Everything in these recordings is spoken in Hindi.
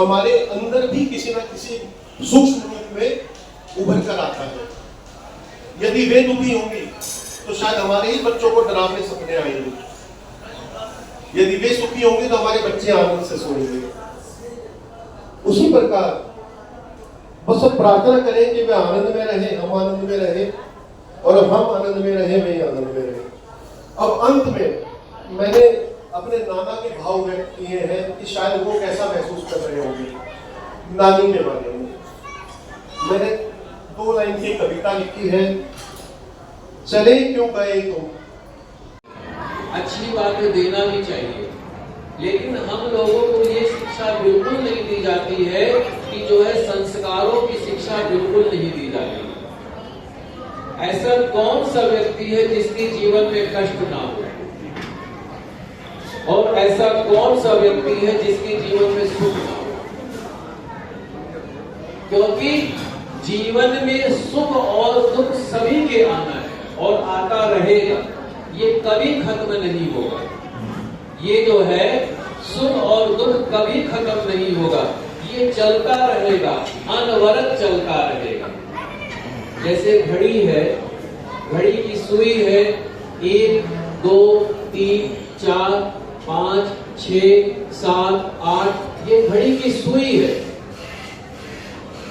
हमारे अंदर भी किसी न किसी सूक्ष्म रूप में उभर कर आता है। यदि वे दुखी होंगे तो शायद हमारे ही बच्चों को डरावने सपने आएंगे। यदि वे सुखी होंगे तो हमारे बच्चे आनंद से सोएंगे। उसी प्रकार बस अब प्रार्थना करें कि वे आनंद में रहे, हम आनंद में रहे, और अब हम आनंद में रहे, वे आनंद में रहे। अब अंत में मैंने अपने नाना के भाव व्यक्त किए हैं कि शायद वो कैसा महसूस कर रहे होंगे नानी के बारे में। मैंने 2 लाइन की कविता लिखी है, चले क्यों गए तुम। अच्छी बातें देना भी चाहिए, लेकिन हम लोगों को ये शिक्षा बिल्कुल नहीं दी जाती है कि जो है संस्कारों की शिक्षा बिल्कुल नहीं दी जाती। ऐसा कौन सा व्यक्ति है जिसके जीवन में कष्ट ना हो, और ऐसा कौन सा व्यक्ति है जिसके जीवन में सुख ना हो। क्योंकि जीवन में सुख और दुख सभी के आना है और आता रहेगा, ये कभी खत्म नहीं होगा। ये जो है सुख और दुख कभी खत्म नहीं होगा, ये चलता रहेगा, अनवरत चलता रहेगा। जैसे घड़ी है, घड़ी की सुई है 1 2 3 4 5 6 7 8, ये घड़ी की सुई है।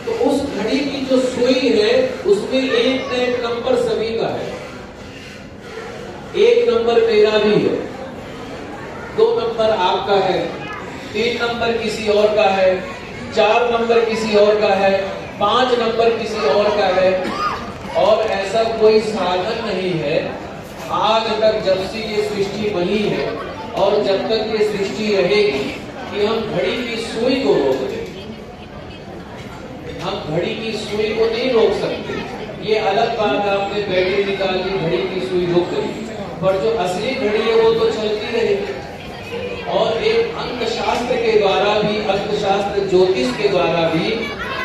तो उस घड़ी की जो सुई है उसमें एक न एक नंबर सभी का है। 1 नंबर मेरा भी है, 2 नंबर आपका है, 3 नंबर किसी और का है, 4 नंबर किसी और का है, 5 नंबर किसी और का है। और ऐसा कोई साधन नहीं है आज तक जब से ये सृष्टि बनी है और जब तक ये सृष्टि रहेगी कि हम घड़ी की सुई को रोक दें। हम घड़ी की सुई को नहीं रोक सकते। ये अलग बात है, आपने बैटरी निकाल के घड़ी की सुई रोक दी, पर जो असली घड़ी है वो तो चलती रहेगी। और एक अंकशास्त्र के द्वारा भी, अंकशास्त्र ज्योतिष के द्वारा भी,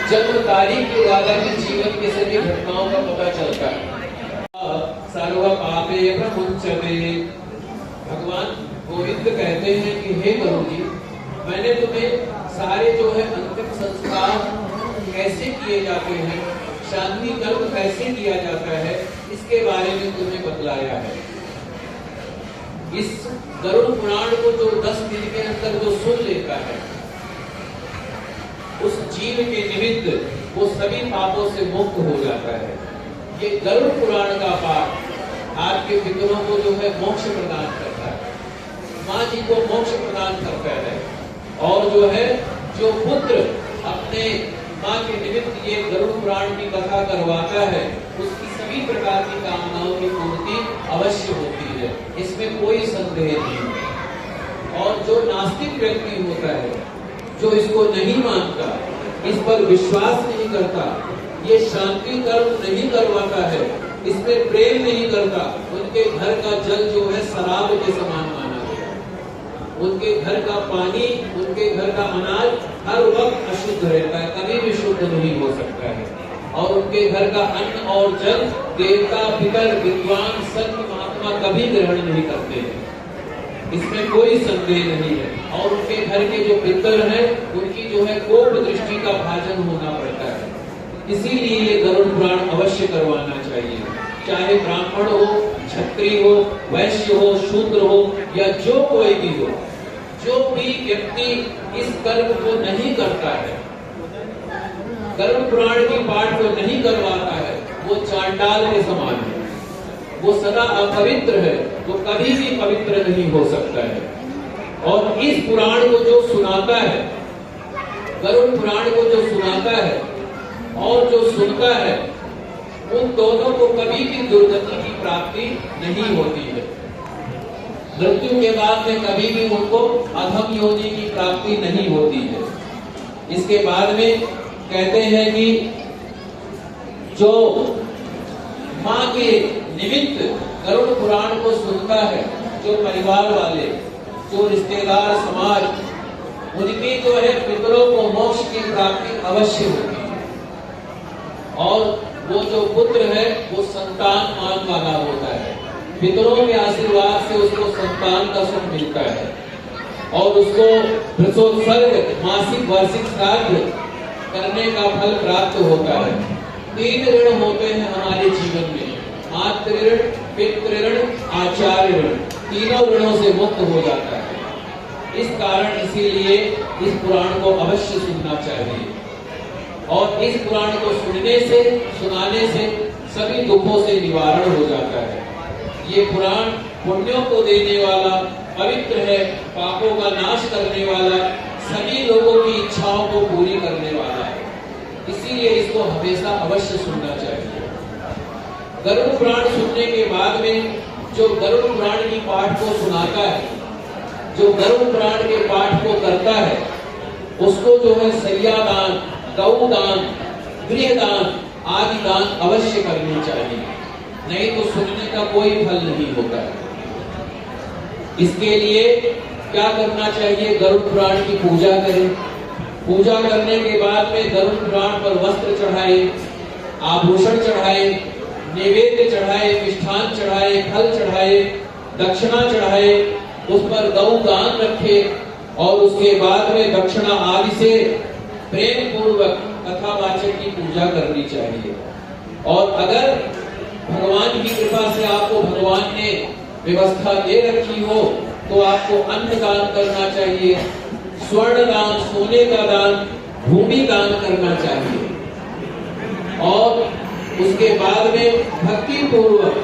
जन्म तारीख के द्वारा भी जीवन के सभी घटनाओं का पता चलता है। सर्व पापे प्रमुच्यते। भगवान गोविंद कहते हैं कि हे गुरु जी, मैंने तुम्हें सारे जो है अंतिम संस्कार कैसे किए जाते हैं, शांति कर्म कैसे किया जाता है, इसके बारे में तुम्हें बतलाया है। इस गरुड़ पुराण को जो 10 दिन के अंदर जो सुन लेता है, उस जीव के निमित्त वो सभी पापों से मुक्त हो जाता है। ये गरुड़ पुराण का पाठ आपके पितरों को जो है मोक्ष प्रदान करता है, माँ जी को मोक्ष प्रदान करता है। और जो है जो पुत्र अपने माँ के निमित्त ये गरुड़ पुराण की कथा करवाता है, उसकी सभी प्रकार की कामनाओं की पूर्ति अवश्य होती है, इसमें कोई संदेह नहीं है। और जो नास्तिक व्यक्ति होता है, जो इसको नहीं मानता, इस पर विश्वास नहीं करता, ये शांति कर्म नहीं करवाता है, इसमें प्रेम नहीं करता, उनके घर का जल जो है शराब के समान माना गया। उनके घर का पानी, उनके घर का अनाज हर वक्त अशुद्ध रहता है, कभी भी शुद्ध नहीं हो सकता है। और उनके घर का अन्न और जल देवता, पितर, विद्वान, संत, महात्मा कभी ग्रहण नहीं करते हैं, इसमें कोई संदेह नहीं है। और उनके घर के जो पितर हैं, उनकी जो है कोप दृष्टि का भाजन होना पड़ता है। इसीलिए ये गरुड़ पुराण अवश्य करवाना चाहिए, चाहे ब्राह्मण हो, क्षत्रिय हो, वैश्य हो, शूद्र हो, या जो कोई भी हो। जो भी व्यक्ति इस कर्म को नहीं करता है, गरुड़ पुराण की पाठ को नहीं करवाता है, वो चांडाल के समान है, वो सदा अपवित्र है, वो कभी भी पवित्र नहीं हो सकता है। और इस पुराण को जो सुनाता है, गरुड़ पुराण को जो सुनाता है और जो सुनता है, उन दोनों को कभी भी दुर्गति की प्राप्ति नहीं होती है। मृत्यु के बाद में कभी भी उनको अधम योनि की प्राप्ति नहीं होती है। इसके बाद में कहते हैं कि जो माँ के निमित्त गरुड़ पुराण को सुनता है, जो परिवार वाले, जो रिश्तेदार, समाज, उनकी जो है पितरों को मोक्ष की प्राप्ति अवश्य होती है। और वो जो पुत्र है वो संतान मान वाला होता है, पितरों के आशीर्वाद से उसको संतान का सुख मिलता है। और उसको प्रसोत्सर्ग मासिक वार्षिक श्राद्ध करने का फल प्राप्त होता है। 3 ऋण होते हैं हमारे जीवन में, मातृ ऋण, पितृ ऋण, आचार्य ऋण। तीनों ऋणों से मुक्त हो जाता है। इस कारण इसीलिए इस पुराण को अवश्य सुनना चाहिए और इस पुराण को सुनने से, सुनाने से सभी दुखों से निवारण हो जाता है। ये पुराण पुण्यों को देने वाला, पवित्र है, पापों का नाश करने वाला, सभी लोगों की इच्छाओं को पूरी करने वाला है। इसीलिए इसको हमेशा अवश्य सुनना चाहिए। गरुड़ पुराण सुनने के बाद में जो गरुड़ पुराण की पाठ को सुनाता है, जो गरुड़ पुराण के पाठ को करता है, उसको जो है सैयादान, गौदान, गृहदान आदि दान अवश्य करनी चाहिए, नहीं तो सुनने का कोई फल नहीं होता है। इसके लिए क्या करना चाहिए? गरुड़ पुराण की पूजा करें। पूजा करने के बाद में गरुड़ पुराण पर वस्त्र चढ़ाए, आभूषण चढ़ाए, नैवेद्य चढ़ाए, मिष्ठान चढ़ाए, फल चढ़ाए, दक्षिणा चढ़ाए, उस पर गौ दान रखे और उसके बाद में दक्षिणा आदि से प्रेम पूर्वक कथावाचक की पूजा करनी चाहिए। और अगर भगवान की कृपा से आपको भगवान ने व्यवस्था दे रखी हो तो आपको अन्न दान करना चाहिए, स्वर्ण दान, सोने का दान, भूमि दान करना चाहिए। और उसके बाद में भक्ति पूर्वक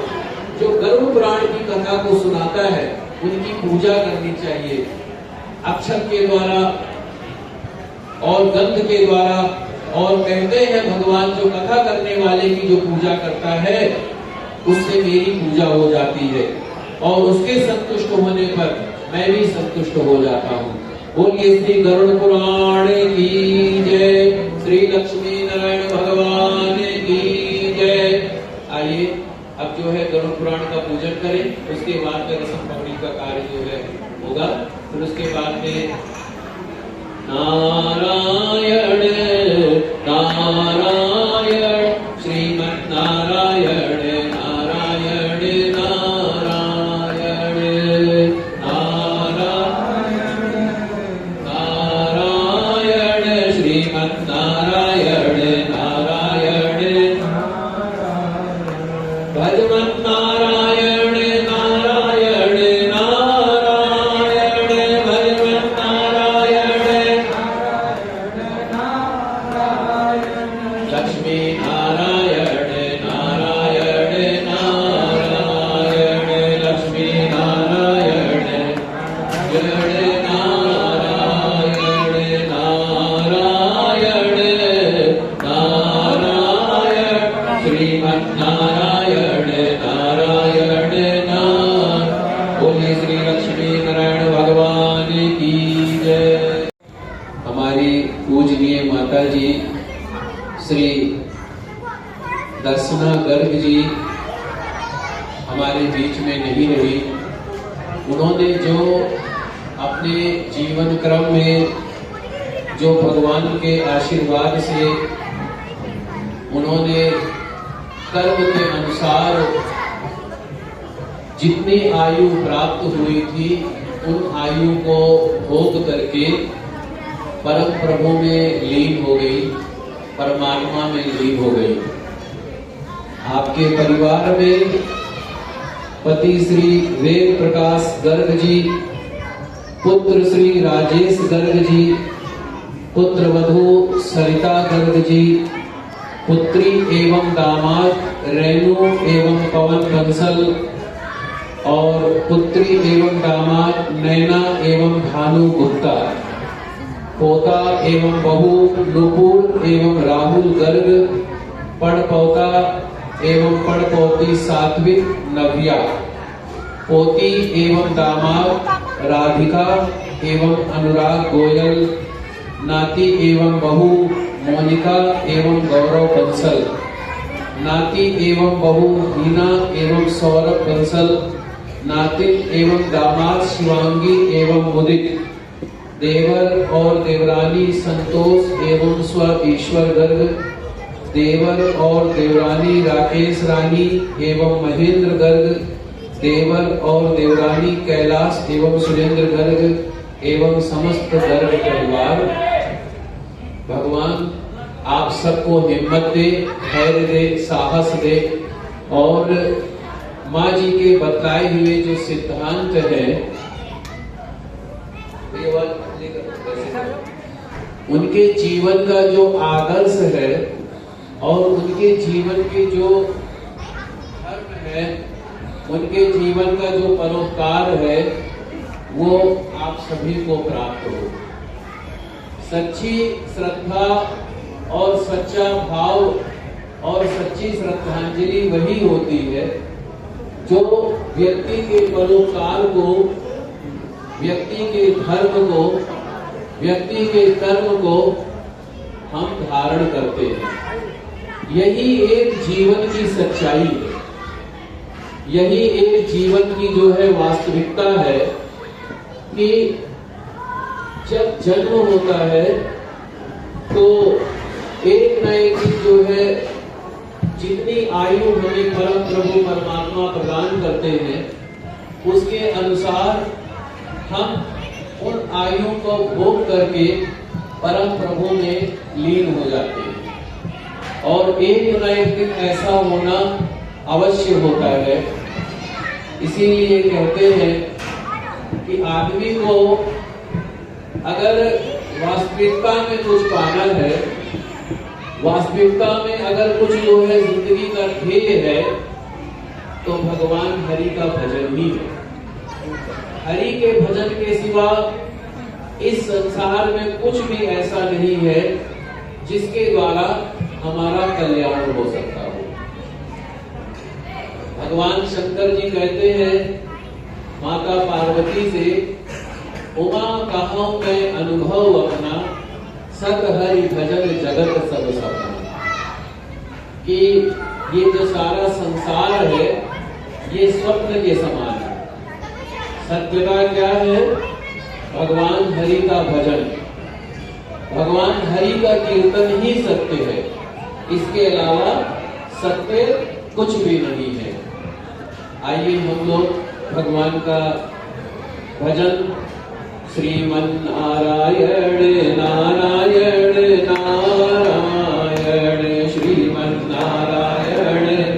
जो गरुड़ पुराण की कथा को सुनाता है उनकी पूजा करनी चाहिए, अक्षत के द्वारा और गंध के द्वारा। और कहते हैं भगवान जो कथा करने वाले की जो पूजा करता है उससे मेरी पूजा हो जाती है और उसके संतुष्ट होने पर मैं भी संतुष्ट हो जाता हूँ। बोलिए श्री गरुड़ पुराण की जय, श्री लक्ष्मी नारायण भगवान की जय। आइए अब जो है गरुड़ पुराण का पूजन करें, उसके बाद में रसम पकड़ी का कार्य जो है होगा। फिर उसके बाद में नारायण नारायण श्रीमन् नारायण नारायण नारायण नारायण नारायण श्रीमन् नारायण नारायण भजमन् नारायण नारायण नारायण भजमन् नारायण लक्ष्मी नारायण नारायण नारायण लक्ष्मी नारायण नारायण नारायण नारायण श्रीमन् नारायण नारायण नारायण। बोलिए श्री लक्ष्मी नारायण भगवान की जय। हमारी पूजनीय माता जी श्री दर्शना गर्ग जी हमारे बीच में नहीं रही। उन्होंने जो अपने जीवन क्रम में जो भगवान के आशीर्वाद से उन्होंने कर्म के अनुसार जितनी आयु प्राप्त हुई थी उन आयु को भोग करके परम प्रभु में लीन हो गई, परमात्मा में लीन हो गई। आपके परिवार में पति श्री वेद प्रकाश गर्ग जी, पुत्र श्री राजेश गर्ग जी, पुत्र वधू सरिता गर्ग जी, पुत्री एवं दामाद रेणु एवं पवन बंसल और पुत्री एवं दामाद नैना एवं भानु गुप्ता, पोता एवं बहू नुपुर एवं राहुल गर्ग, पड़पोता एवं पड़पोती सात्विक नव्या, पोती एवं दामाद राधिका एवं अनुराग गोयल, नाती एवं बहू मोनिका एवं गौरव बंसल, नाती एवं बहू हीना एवं सौरभ बंसल, नातिन एवं दामाद शिवांगी एवं मुदित, देवर और देवरानी संतोष एवं स्व ईश्वर गर्ग, देवर और देवरानी राकेश रानी एवं महेंद्र गर्ग, देवर और देवरानी कैलाश एवं सुरेंद्र गर्ग, एवं समस्त गर्ग परिवार, भगवान आप सबको हिम्मत दे, धैर्य दे, साहस दे और माँ जी के बतलाए हुए जो सिद्धांत है उनके जीवन का जो आदर्श है और उनके जीवन के जो धर्म है, उनके जीवन का जो परोपकार है, वो आप सभी को प्राप्त हो। सच्ची श्रद्धा और सच्चा भाव और सच्ची श्रद्धांजलि वही होती है जो व्यक्ति के परोपकार को, व्यक्ति के धर्म को, व्यक्ति के कर्म को हम धारण करते हैं। यही एक जीवन की सच्चाई है, यही एक जीवन की जो है वास्तविकता है कि जब जन्म होता है तो एक न एक दिन जो है, जितनी आयु हमें परम प्रभु परमात्मा प्रदान करते हैं उसके अनुसार हम उन आयु को भोग करके परम प्रभु में लीन हो जाते हैं। और एक न एक दिन ऐसा होना अवश्य होता है। इसीलिए कहते हैं कि आदमी को अगर वास्तविकता में कुछ पाना है, वास्तविकता में अगर कुछ जो है जिंदगी का ध्येय है, तो भगवान हरि का भजन ही है। हरि के भजन के सिवा इस संसार में कुछ भी ऐसा नहीं है जिसके द्वारा हमारा कल्याण हो सकता हो। भगवान शंकर जी कहते हैं माता पार्वती से, उमा कहूं मैं अनुभव अपना, सत हरि भजन जगत सब सपना। कि ये जो सारा संसार है ये स्वप्न के समान है। सत्यता क्या है? भगवान हरि का भजन, भगवान हरि का कीर्तन ही सत्य है। इसके अलावा सत्य कुछ भी नहीं है। आइए हम लोग भगवान का भजन श्रीमन नारायण नारायण नारायण, श्रीमन नारायण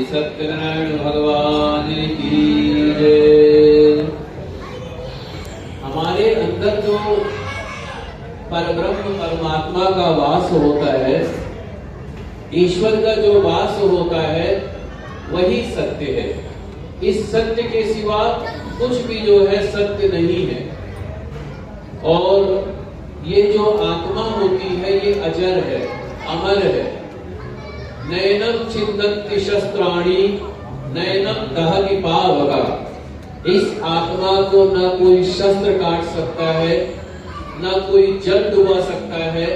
सत्यनारायण भगवान की जय। हमारे अंदर जो परब्रह्म परमात्मा का वास होता है, ईश्वर का जो वास होता है, वही सत्य है। इस सत्य के सिवा कुछ भी जो है सत्य नहीं है। और ये जो आत्मा होती है ये अजर है, अमर है। नैनम छिन्दन्ति शस्त्राणि नैनम दहति पावका। इस आत्मा को ना कोई शस्त्र काट सकता है, ना कोई जल डुबा सकता है,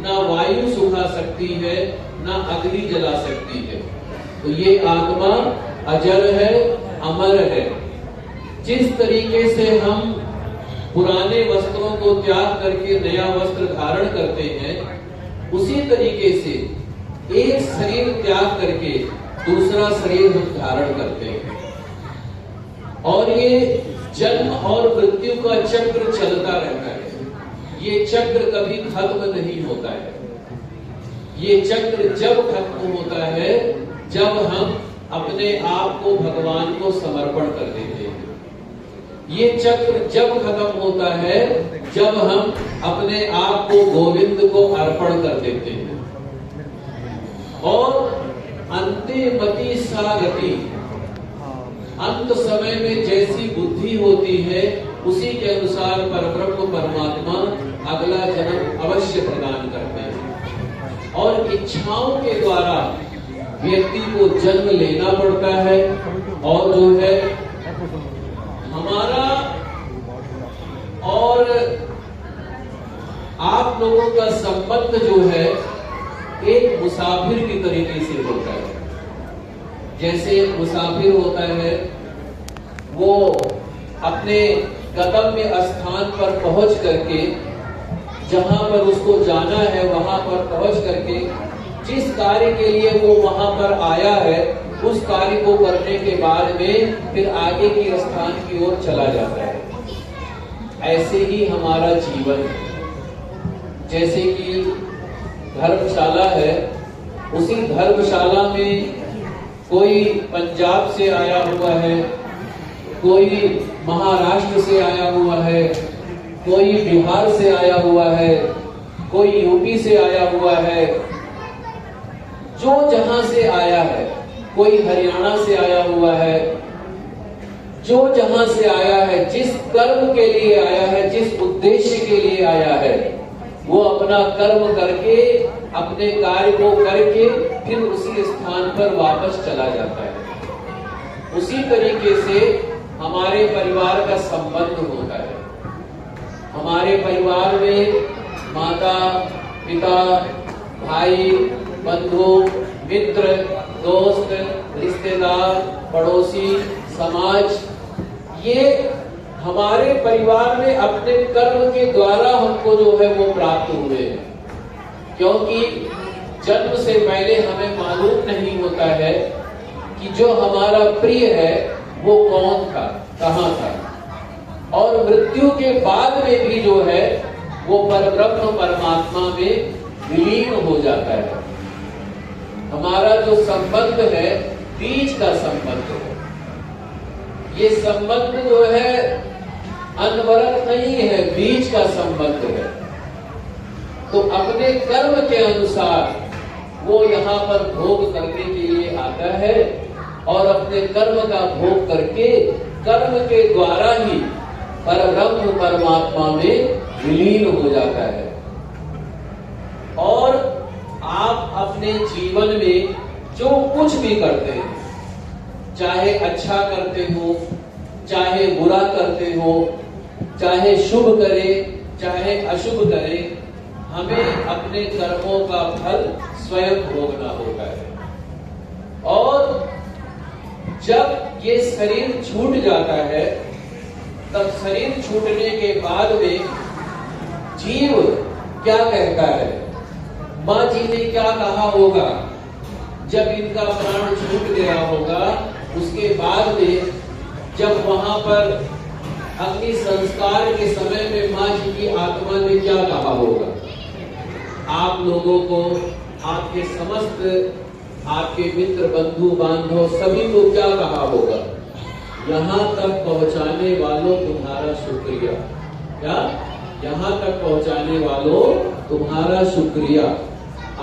ना वायु सुखा सकती है, ना अग्नि जला सकती है। तो ये आत्मा अजर है, अमर है। जिस तरीके से हम पुराने वस्त्रों को त्याग करके नया वस्त्र धारण करते हैं, उसी तरीके से एक शरीर त्याग करके दूसरा शरीर हम धारण करते हैं। और ये जन्म और मृत्यु का चक्र चलता रहता है। ये चक्र कभी खत्म नहीं होता है। ये चक्र जब खत्म होता है जब हम अपने आप को भगवान को समर्पण कर देते हैं। ये चक्र जब खत्म होता है जब हम अपने आप को गोविंद को अर्पण कर देते हैं। और अंतिमति सा गति, अंत समय में जैसी बुद्धि होती है उसी के अनुसार परब्रह्म परमात्मा अगला जन्म अवश्य प्रदान करते हैं। और इच्छाओं के द्वारा व्यक्ति को जन्म लेना पड़ता है। और जो है हमारा और आप लोगों का संबंध जो है एक मुसाफिर की तरीके से होता है। जैसे एक मुसाफिर होता है, वो अपने गंतव्य स्थान पर पहुंच करके जहां पर उसको जाना है वहां पर पहुंच करके जिस कार्य के लिए वो वहां पर आया है उस कार्य को करने के बाद में फिर आगे की स्थान की ओर चला जाता है। ऐसे ही हमारा जीवन है। जैसे कि धर्मशाला है, उसी धर्मशाला में कोई पंजाब से आया हुआ है, कोई महाराष्ट्र से आया हुआ है, कोई बिहार से आया हुआ है, कोई यूपी से आया हुआ है। जो जहां से आया है, कोई हरियाणा से आया हुआ है, जो जहां से आया है, जिस कर्म के लिए आया है, जिस उद्देश्य के लिए आया है, वो अपना कर्म करके अपने कार्य को करके फिर उसी स्थान पर वापस चला जाता है। उसी तरीके से हमारे परिवार का संबंध होता है। हमारे परिवार में माता, पिता, भाई, बंधु, मित्र, दोस्त, रिश्तेदार, पड़ोसी, समाज, ये हमारे परिवार में अपने कर्म के द्वारा हमको जो है वो प्राप्त हुए हैं। क्योंकि जन्म से पहले हमें मालूम नहीं होता है कि जो हमारा प्रिय है वो कौन था, कहां था। और मृत्यु के बाद में भी जो है वो परब्रह्म परमात्मा में विलीन हो जाता है। हमारा जो संबंध है बीज का संबंध है। ये संबंध जो है अनवरत नहीं है, बीज का संबंध है। तो अपने कर्म के अनुसार वो यहाँ पर भोग करने के लिए आता है और अपने कर्म का भोग करके कर्म के द्वारा ही परब्रह्म परमात्मा में विलीन हो जाता है। और आप अपने जीवन में जो कुछ भी करते हैं, चाहे अच्छा करते हो, चाहे बुरा करते हो, चाहे शुभ करे, चाहे अशुभ करे, हमें अपने कर्मों का फल स्वयं भोगना होता है। और जब ये शरीर छूट जाता है तब शरीर छूटने के बाद में जीव क्या कहता है, माँ जी ने क्या कहा होगा जब इनका प्राण छूट गया होगा। उसके बाद में जब वहां पर अग्नि संस्कार के समय में माँ जी की आत्मा ने क्या कहा होगा, आप लोगों को, आपके समस्त आपके मित्र बंधु बांधव सभी को क्या कहा होगा, यहाँ तक पहुंचाने वालों तुम्हारा शुक्रिया। क्या? यहाँ तक पहुंचाने वालों तुम्हारा शुक्रिया,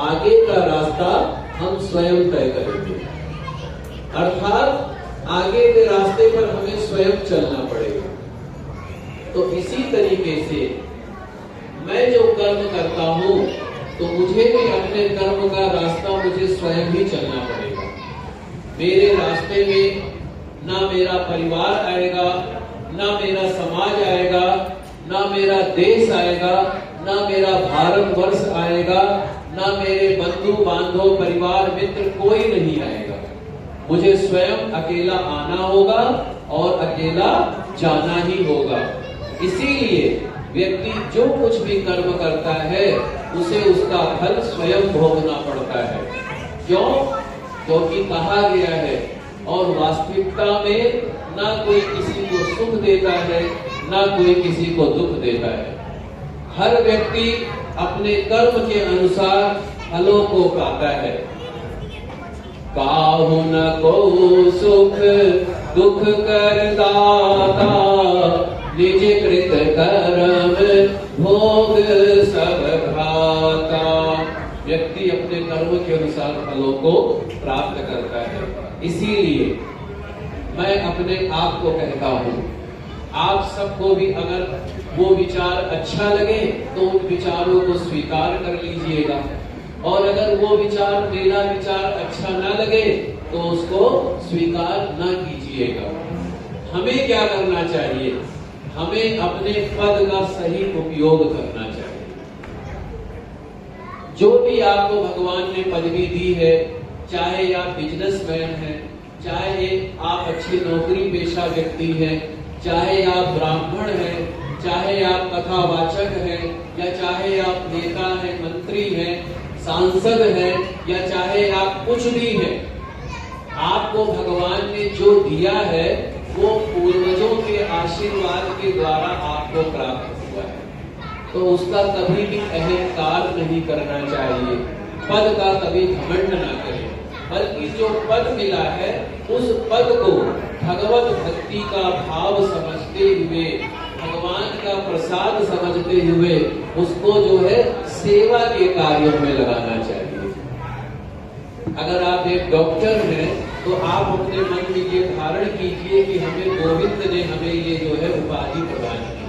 आगे का रास्ता हम स्वयं तय करेंगे। अर्थात आगे के रास्ते पर हमें स्वयं चलना पड़ेगा। तो इसी तरीके से मैं जो कर्म करता हूं तो मुझे भी अपने कर्म का रास्ता मुझे स्वयं ही चलना पड़ेगा। मेरे रास्ते में ना मेरा परिवार आएगा, ना मेरा समाज आएगा, ना मेरा देश आएगा, ना मेरा भारतवर्ष आएगा, ना मेरे बंधु बांधव परिवार मित्र कोई नहीं आएगा। मुझे स्वयं अकेला आना होगा और अकेला जाना ही होगा। इसीलिए व्यक्ति जो कुछ भी कर्म करता है उसे उसका फल स्वयं भोगना पड़ता है। क्यों? क्योंकि कहा गया है, और वास्तविकता में ना कोई किसी को सुख देता है, ना कोई किसी को दुख देता है। हर व्यक्ति अपने कर्म के अनुसार फलों को पाता है। काहु न को सुख दुख कर दाता, निज कृत कर्म भोग सब भ्राता। व्यक्ति अपने कर्म के अनुसार फलों को प्राप्त करता है। इसीलिए मैं अपने आप को कहता हूँ, आप सबको भी अगर वो विचार अच्छा लगे तो उन विचारों को स्वीकार कर लीजिएगा, और अगर वो विचार मेरा विचार अच्छा ना लगे तो उसको स्वीकार ना कीजिएगा। हमें क्या करना चाहिए? हमें अपने पद का सही उपयोग करना चाहिए। जो भी आपको भगवान ने पदवी दी है, चाहे आप बिजनेसमैन हैं, चाहे आप अच्छी नौकरी पेशा व्यक्ति हैं, चाहे आप ब्राह्मण हैं, चाहे आप कथावाचक हैं, या चाहे आप नेता हैं, मंत्री हैं, सांसद हैं, या चाहे आप कुछ भी हैं, आपको भगवान ने जो दिया है वो पूर्वजों के आशीर्वाद के द्वारा आपको प्राप्त हुआ है। तो उसका कभी भी अहंकार नहीं करना चाहिए, पद का कभी घमंड ना करें, बल्कि जो पद मिला है उस पद को भगवत भक्ति का भाव समझते हुए, भगवान का प्रसाद समझते हुए उसको जो है सेवा के कार्यों में लगाना चाहिए। अगर आप एक डॉक्टर हैं तो आप अपने मन में ये धारण कीजिए कि हमें गोविंद ने हमें ये जो है उपाधि प्रदान की,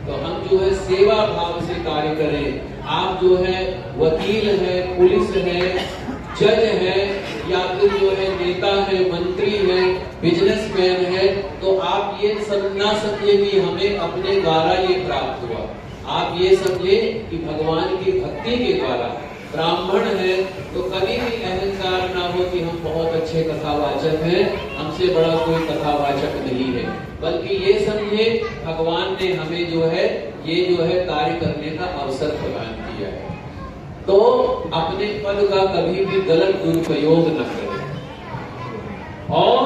तो हम जो है सेवा भाव से कार्य करें। आप जो है वकील है, पुलिस है, जज है, या फिर जो है नेता है, मंत्री है, बिजनेसमैन है, तो आप ये ना समझे कि हमें अपने द्वारा ये प्राप्त हुआ। आप ये समझे कि भगवान की भक्ति के द्वारा। ब्राह्मण है तो कभी भी अहंकार ना हो कि हम बहुत अच्छे कथावाचक हैं, हमसे बड़ा कोई कथावाचक नहीं है, बल्कि ये समझे भगवान ने हमें जो है ये जो है कार्य करने का अवसर प्रदान किया है। तो अपने पद का कभी भी गलत दुरुपयोग न करें, और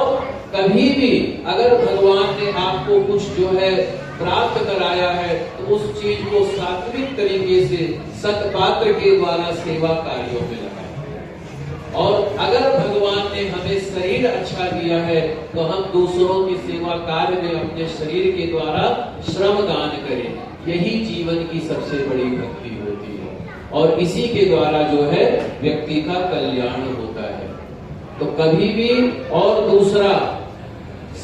कभी भी अगर भगवान ने आपको कुछ जो है प्राप्त कराया है तो उस चीज को सात्विक तरीके से सत्पात्र के द्वारा सेवा कार्यों में लगाएं। और अगर भगवान ने हमें शरीर अच्छा दिया है तो हम दूसरों की सेवा कार्य में अपने शरीर के द्वारा श्रम दान करें। यही जीवन की सबसे बड़ी भक्ति होती है, और इसी के द्वारा जो है व्यक्ति का कल्याण होता है। तो कभी भी, और दूसरा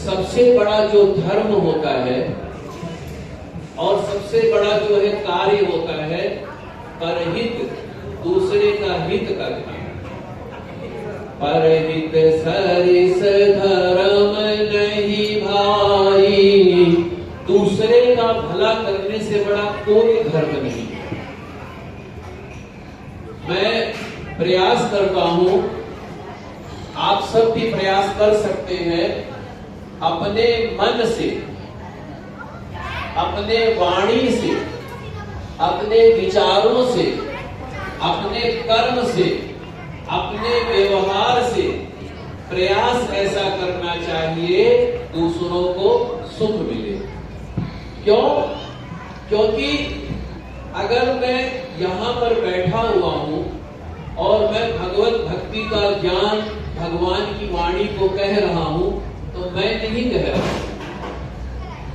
सबसे बड़ा जो धर्म होता है और सबसे बड़ा जो है कार्य होता है, परहित, दूसरे का हित करना। परहित सरिस धर्म नहीं भाई, दूसरे का भला करने से बड़ा कोई धर्म नहीं। मैं प्रयास करता हूं, आप सब भी प्रयास कर सकते हैं, अपने मन से, अपने वाणी से, अपने विचारों से, अपने कर्म से, अपने व्यवहार से प्रयास ऐसा करना चाहिए दूसरों को सुख मिले। क्यों? क्योंकि अगर मैं यहाँ पर बैठा हुआ हूँ और मैं भगवत भक्ति का ज्ञान, भगवान की वाणी को कह रहा हूँ, तो मैं नहीं कह रहा हूँ,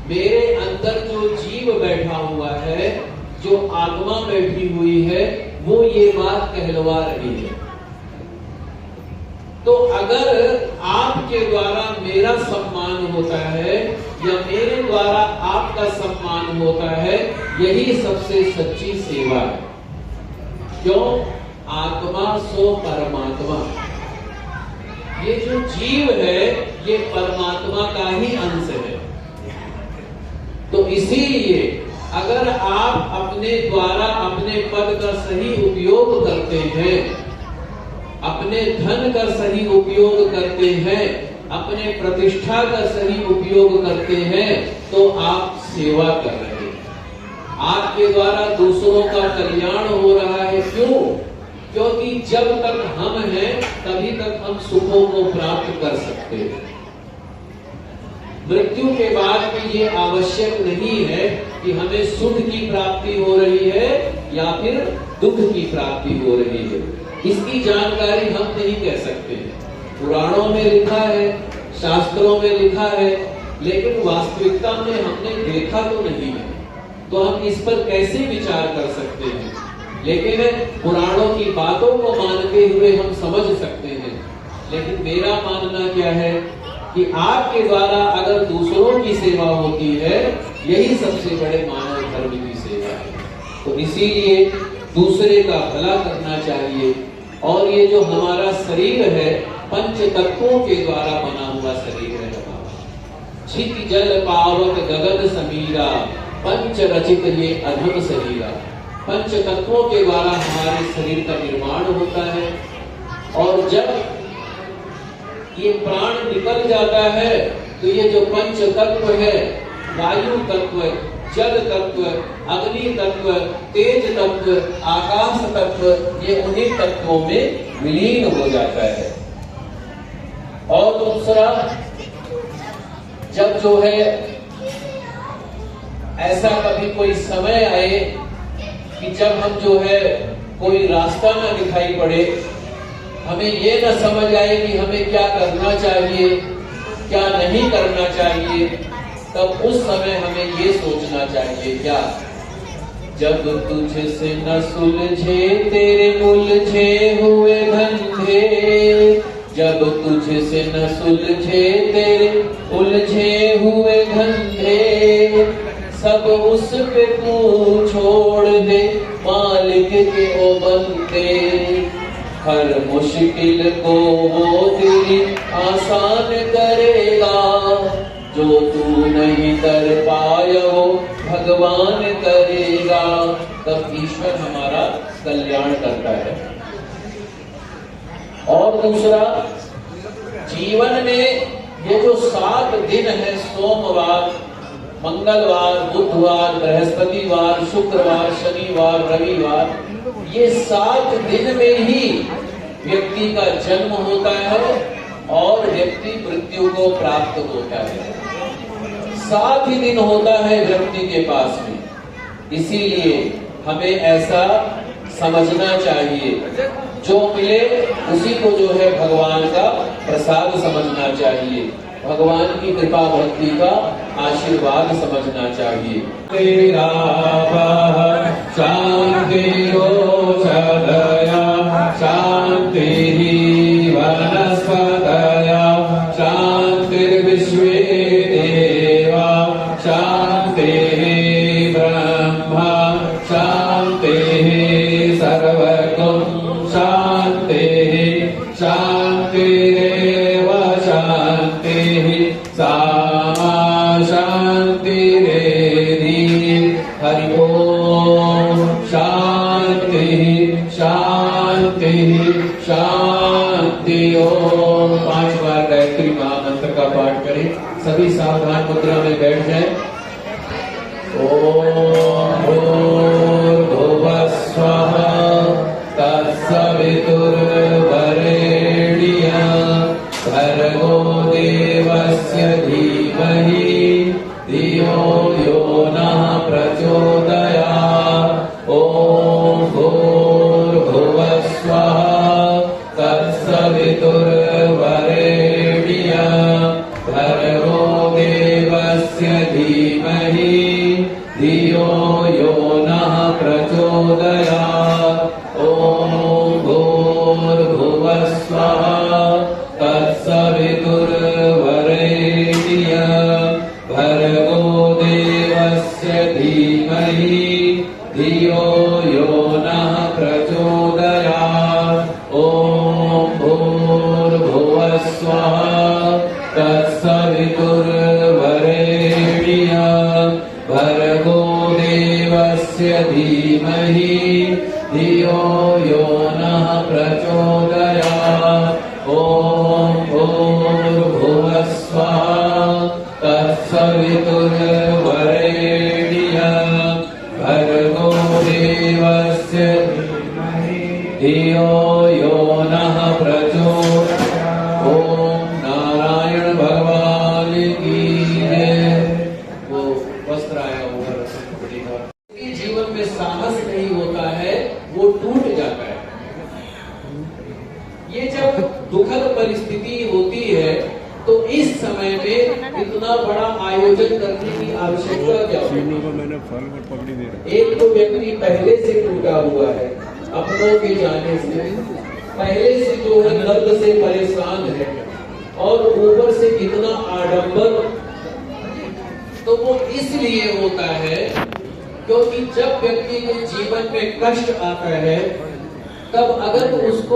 मेरे अंदर जो जीव बैठा हुआ है, जो आत्मा बैठी हुई है, वो ये बात कहलवा रही है। तो अगर आपके द्वारा मेरा सम्मान होता है या मेरे द्वारा आपका सम्मान होता है, यही सबसे सच्ची सेवा है। क्यों? आत्मा सो परमात्मा, ये जो जीव है ये परमात्मा का ही अंश है। तो इसीलिए अगर आप अपने द्वारा अपने पद का सही उपयोग करते हैं, अपने धन का सही उपयोग करते हैं, अपने प्रतिष्ठा का सही उपयोग करते हैं, तो आप सेवा कर रहे हैं, आपके द्वारा दूसरों का कल्याण हो रहा है। क्यों? क्योंकि जब तक हम हैं तभी तक हम सुखों को प्राप्त कर सकते हैं। मृत्यु के बाद भी ये आवश्यक नहीं है कि हमें सुख की प्राप्ति हो रही है या फिर दुख की प्राप्ति हो रही है। इसकी जानकारी हम नहीं कह सकते। पुराणों में लिखा है, शास्त्रों में लिखा है लेकिन वास्तविकता में हमने देखा तो नहीं है, तो हम इस पर कैसे विचार कर सकते हैं। लेकिन पुराणों की बातों को मानते हुए हम समझ सकते हैं। लेकिन मेरा मानना क्या है कि आपके द्वारा अगर दूसरों की सेवा होती है, यही सबसे बड़े मानव धर्म की सेवा है। तो इसीलिए दूसरे का भला करना चाहिए। और ये जो हमारा शरीर है, पंच तत्वों के द्वारा बना हुआ शरीर है हमारा। छित जल पावक गगन समीरा, पंच रचित ये अधम शरीरा। पंच तत्वों के द्वारा हमारे शरीर का निर्माण होता है। और जब ये प्राण निकल जाता है, तो ये जो पंच तत्व है, वायु तत्व, जल तत्व, अग्नि तत्व, तेज तत्व, आकाश तत्व, ये उन्हीं तत्वों में विलीन हो जाता है। और दूसरा, जब जो है ऐसा कभी कोई समय आए कि जब हम जो है कोई रास्ता ना दिखाई पड़े, हमें ये ना समझ आए कि हमें क्या करना चाहिए, क्या नहीं करना चाहिए, तब उस समय हमें ये सोचना चाहिए क्या, जब तुझसे न सुलझे तेरे उलझे हुए धंधे, जब तुझसे न सुलझे तेरे उलझे हुए धंधे, सब उस पे तू छोड़ दे मालिक के ओ बंदे। हर मुश्किल को वो तेरी आसान करेगा, जो तू नहीं कर पाया वो भगवान करेगा। तब ईश्वर हमारा कल्याण करता है। और दूसरा, जीवन में ये जो 7 दिन है, सोमवार, मंगलवार, बुधवार, बृहस्पतिवार, शुक्रवार, शनिवार, रविवार, ये 7 दिन में ही व्यक्ति का जन्म होता है और व्यक्ति मृत्यु को प्राप्त होता है। 7 ही दिन होता है व्यक्ति के पास में। इसीलिए हमें ऐसा समझना चाहिए, जो मिले उसी को जो है भगवान का प्रसाद समझना चाहिए, भगवान की कृपा भक्ति का आशीर्वाद समझना चाहिए। तेरा शांतिरोषधया शांति वनस्पतया शांतिर्विश्वे देवा शांतिः ब्रह्मा शांतिः सर्वगुण शांतिः शांतिरेव शांतिः सामा शांतिरेधि। हरि ओम। शांति शांति शांति ओम। 5 बार गायत्री महामंत्र का पाठ करें। सभी सावधान मुद्रा में बैठ जाएं। ओम भूर्भुवः स्वः तत्सवितुर्वरेण्यं भर्गो देवस्य धीमहि धियो यो नः प्रचोदयात्। ओम भूर्भुवः स्वः तत्सवितुर्वरेण्यं भर्गो देवस्य धीमहि धियो यो नः प्रचोदयात्। ओम भूर्भुवः स्वः तत्सवितुर्वरेण्यं भर्गो देवस्य धीमहि धियो यो नः प्रचोदयात्। ओम भूर्भुवः स्वः तत्सवितुर्वरेण्यं भर्गो देवस्य धीमहि धियो यो नः प्रचोदयात्। ओम भूर्भुवः स्वः तत्सवितुर्वरेण्यं भर्गो देवस्य धियो यो नः प्रचोदयात्। ओम नारायण भगवान की जय। वो वस्त्र आया ऊपर जीवन में साहस नहीं होता है, वो टूट जाता है। ये जब दुखद परिस्थिति होती है, तो इस समय में इतना बड़ा आयोजन करने की आवश्यकता क्या है? को मैंने फल पर पकड़ी दे रहा एक तो व्यक्ति पहले से टूटा हुआ है, अपनों के जाने से पहले से जो है दर्द से परेशान है, और ऊपर से इतना आडंबर, तो वो इसलिए होता है क्योंकि जब व्यक्ति के जीवन में कष्ट आता है तब अगर उसको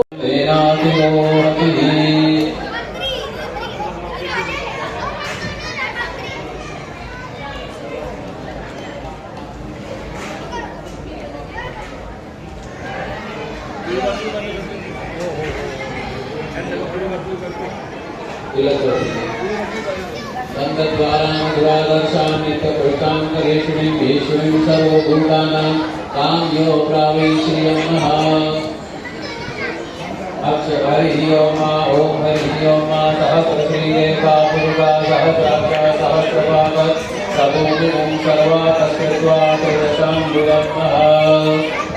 सर्वभूतानां काम्यो प्रावेश्रियः हरि ओम ओम हरि ओम सहस्रश्रीरेखा पुरुषा सहस्राक्षा सहस्रपाद सबोदिनं सर्वातस्त्वातदशाम्बुदम्मः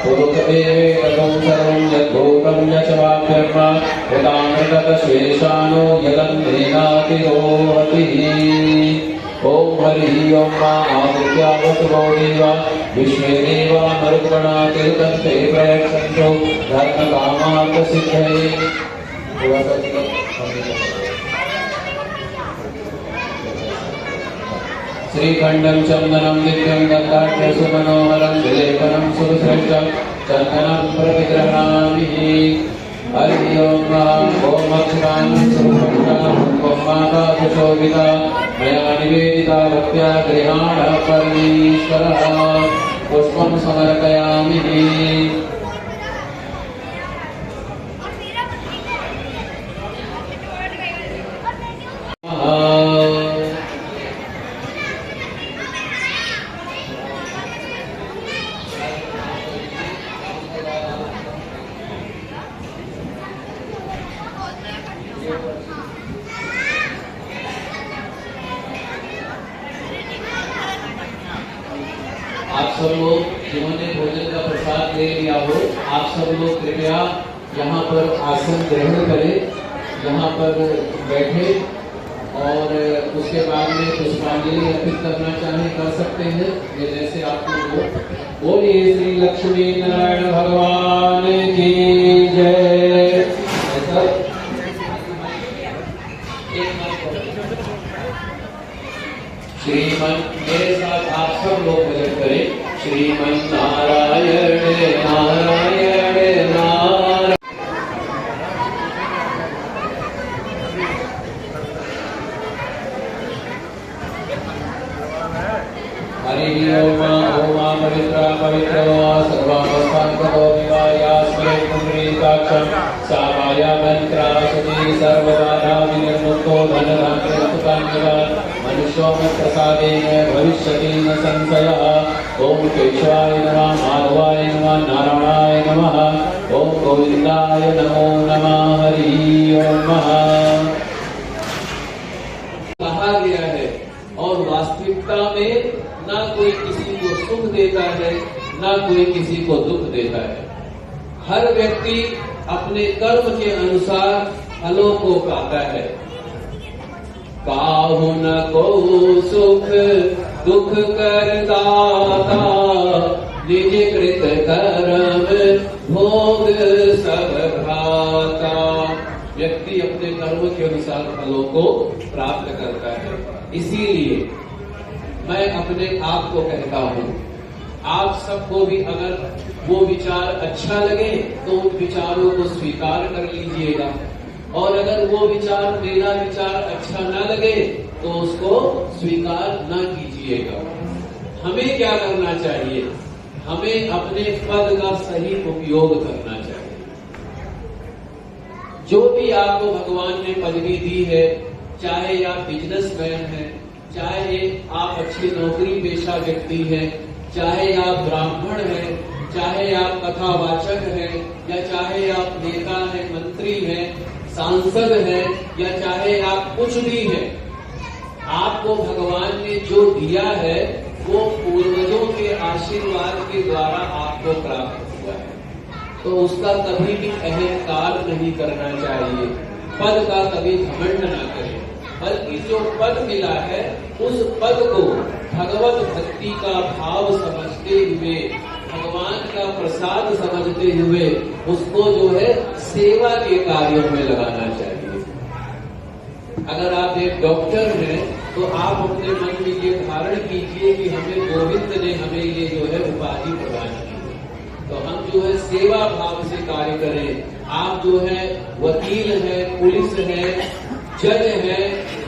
पुरुषदेवे ततं सर्वं यद्भूतं यशवाप्यर्म यदामृतश्वेशानो यदन्नेनातिरोहतिः ओम हरि ओम आदित्यावसुरो देवा विश्वे देवा मरुद्गणा तीर्थन्ते प्रयच्छन्तु धर्मकामार्थ सिद्धये। श्रीखण्डं चन्दनं नित्यं गन्धाढ्य सुमनोहरं विलेपनं सुश्रेष्ठं चन्दनं प्रतिगृह्णामि। हरि ओम ओम अक्षराणि सुखण्डं ओम माता सुशोभिता मया निवेदिता भक्त्या गृहाण परमेश्वरः पुष्पं समर्पयामि। आप सब लोग जिन्होंने भोजन का प्रसाद ले लिया हो, आप सब लोग कृपया यहाँ पर आसन ग्रहण करें, यहाँ पर बैठे, और उसके बाद में पुष्पांजलि अर्पित करना चाहे कर सकते हैं, ये जैसे आपको हो। बोलिए श्री लक्ष्मी नारायण भगवान की जय। श्रीमन मेरे साथ आप सब लोग भजन करें। श्रीमन नारायण नारायण नारायण। हरि ओम ओम पवित्र पवित्र सर्वावस्थान्तो विवायास्मरे पुण्डरीकाक्षं सामाया मंत्रा सुधि सर्वबाधा विनिर्मुक्तो धनधान्यवस्तुकान्यः मनुष्यो प्रसादेन भविष्यति न संशयः। ओम केशवाय नमः माधवाय नमः नारायणाय नमः ओम गोविंदाय नमो नमः। हरि ओम। कहा गया है, और वास्तविकता में ना कोई किसी को सुख देता है, ना कोई किसी को दुख देता है। हर व्यक्ति अपने कर्म के अनुसार फलों को पाता है। काहु न को सुख दुख कर दाता, निज कृत कर्म भोग सब भ्राता। व्यक्ति अपने कर्म के अनुसार फलों को प्राप्त करता है। इसीलिए मैं अपने आप को कहता हूँ, आप सबको भी अगर वो विचार अच्छा लगे तो उन विचारों को स्वीकार कर लीजिएगा, और अगर वो विचार मेरा विचार अच्छा ना लगे तो उसको स्वीकार ना कीजिएगा। हमें क्या करना चाहिए? हमें अपने पद का सही उपयोग करना चाहिए। जो भी आपको भगवान ने पदवी दी है, चाहे आप बिजनेसमैन हैं, चाहे आप अच्छी नौकरी पेशा व्यक्ति हैं, चाहे आप ब्राह्मण हैं, चाहे आप कथावाचक हैं, या चाहे आप नेता हैं, मंत्री हैं, सांसद हैं, या चाहे आप कुछ भी हैं, आपको भगवान ने जो दिया है वो पूर्वजों के आशीर्वाद के द्वारा आपको प्राप्त हुआ है। तो उसका कभी भी अहंकार नहीं करना चाहिए, पद का कभी घमंड ना करें। बल्कि जो पद मिला है उस पद को भगवत भक्ति का भाव समझते हुए, भगवान का प्रसाद समझते हुए उसको जो है सेवा के कार्यों में लगाना चाहिए। अगर आप एक डॉक्टर हैं तो आप अपने मन में ये धारण कीजिए कि हमें गोविंद ने हमें ये जो है उपाधि प्रदान की, तो हम जो है सेवा भाव से कार्य करें। आप जो है वकील है, पुलिस है, जज है,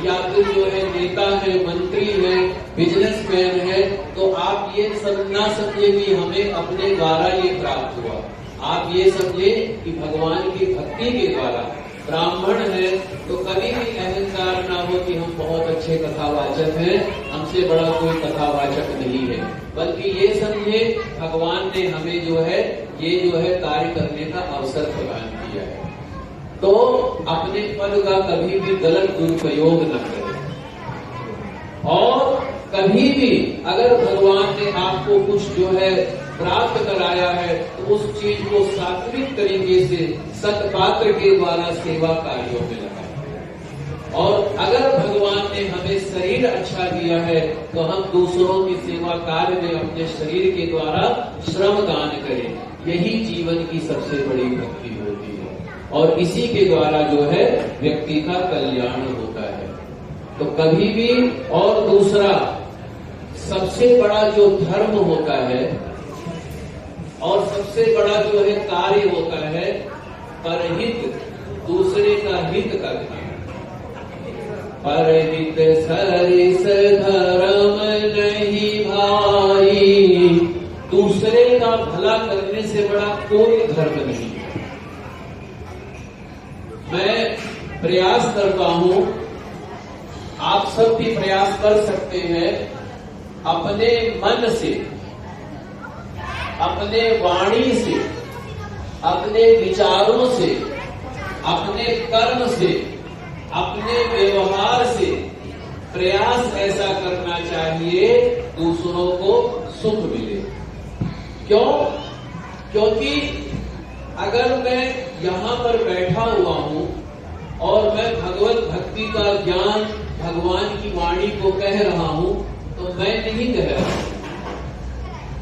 या फिर जो है नेता है, मंत्री है, बिजनेसमैन है, तो आप ये ना समझे कि हमें अपने द्वारा ये प्राप्त हुआ। आप ये समझे कि भगवान की भक्ति के द्वारा। ब्राह्मण है तो कभी भी अहंकार ना हो कि हम बहुत अच्छे कथावाचक हैं, हमसे बड़ा कोई कथावाचक नहीं है, बल्कि ये समझे भगवान ने हमें जो है ये जो है कार्य करने का अवसर प्रदान किया है। तो अपने पद का कभी भी गलत दुरुपयोग न करें, और कभी भी अगर भगवान ने आपको कुछ जो है प्राप्त कराया है तो उस चीज को सात्विक तरीके से सत्पात्र के द्वारा सेवा कार्यों में लगाएं। और अगर भगवान ने हमें शरीर अच्छा दिया है तो हम दूसरों की सेवा कार्य में अपने शरीर के द्वारा श्रम दान करें। यही जीवन की सबसे बड़ी भक्ति होती है, और इसी के द्वारा जो है व्यक्ति का कल्याण होता है। तो कभी भी, और दूसरा सबसे बड़ा जो धर्म होता है और सबसे बड़ा जो है कार्य होता है परहित, दूसरे का हित करना। परहित सरिस धर्म नहीं भाई, दूसरे का भला करने से बड़ा कोई धर्म नहीं है। मैं प्रयास करता हूं, आप सब भी प्रयास कर सकते हैं, अपने मन से, अपने वाणी से, अपने विचारों से, अपने कर्म से, अपने व्यवहार से प्रयास ऐसा करना चाहिए दूसरों को सुख मिले। क्यों? क्योंकि अगर मैं यहां पर बैठा हुआ हूं और मैं भगवत भक्ति का ज्ञान भगवान की वाणी को कह रहा हूं, तो मैं नहीं कह रहा हूं,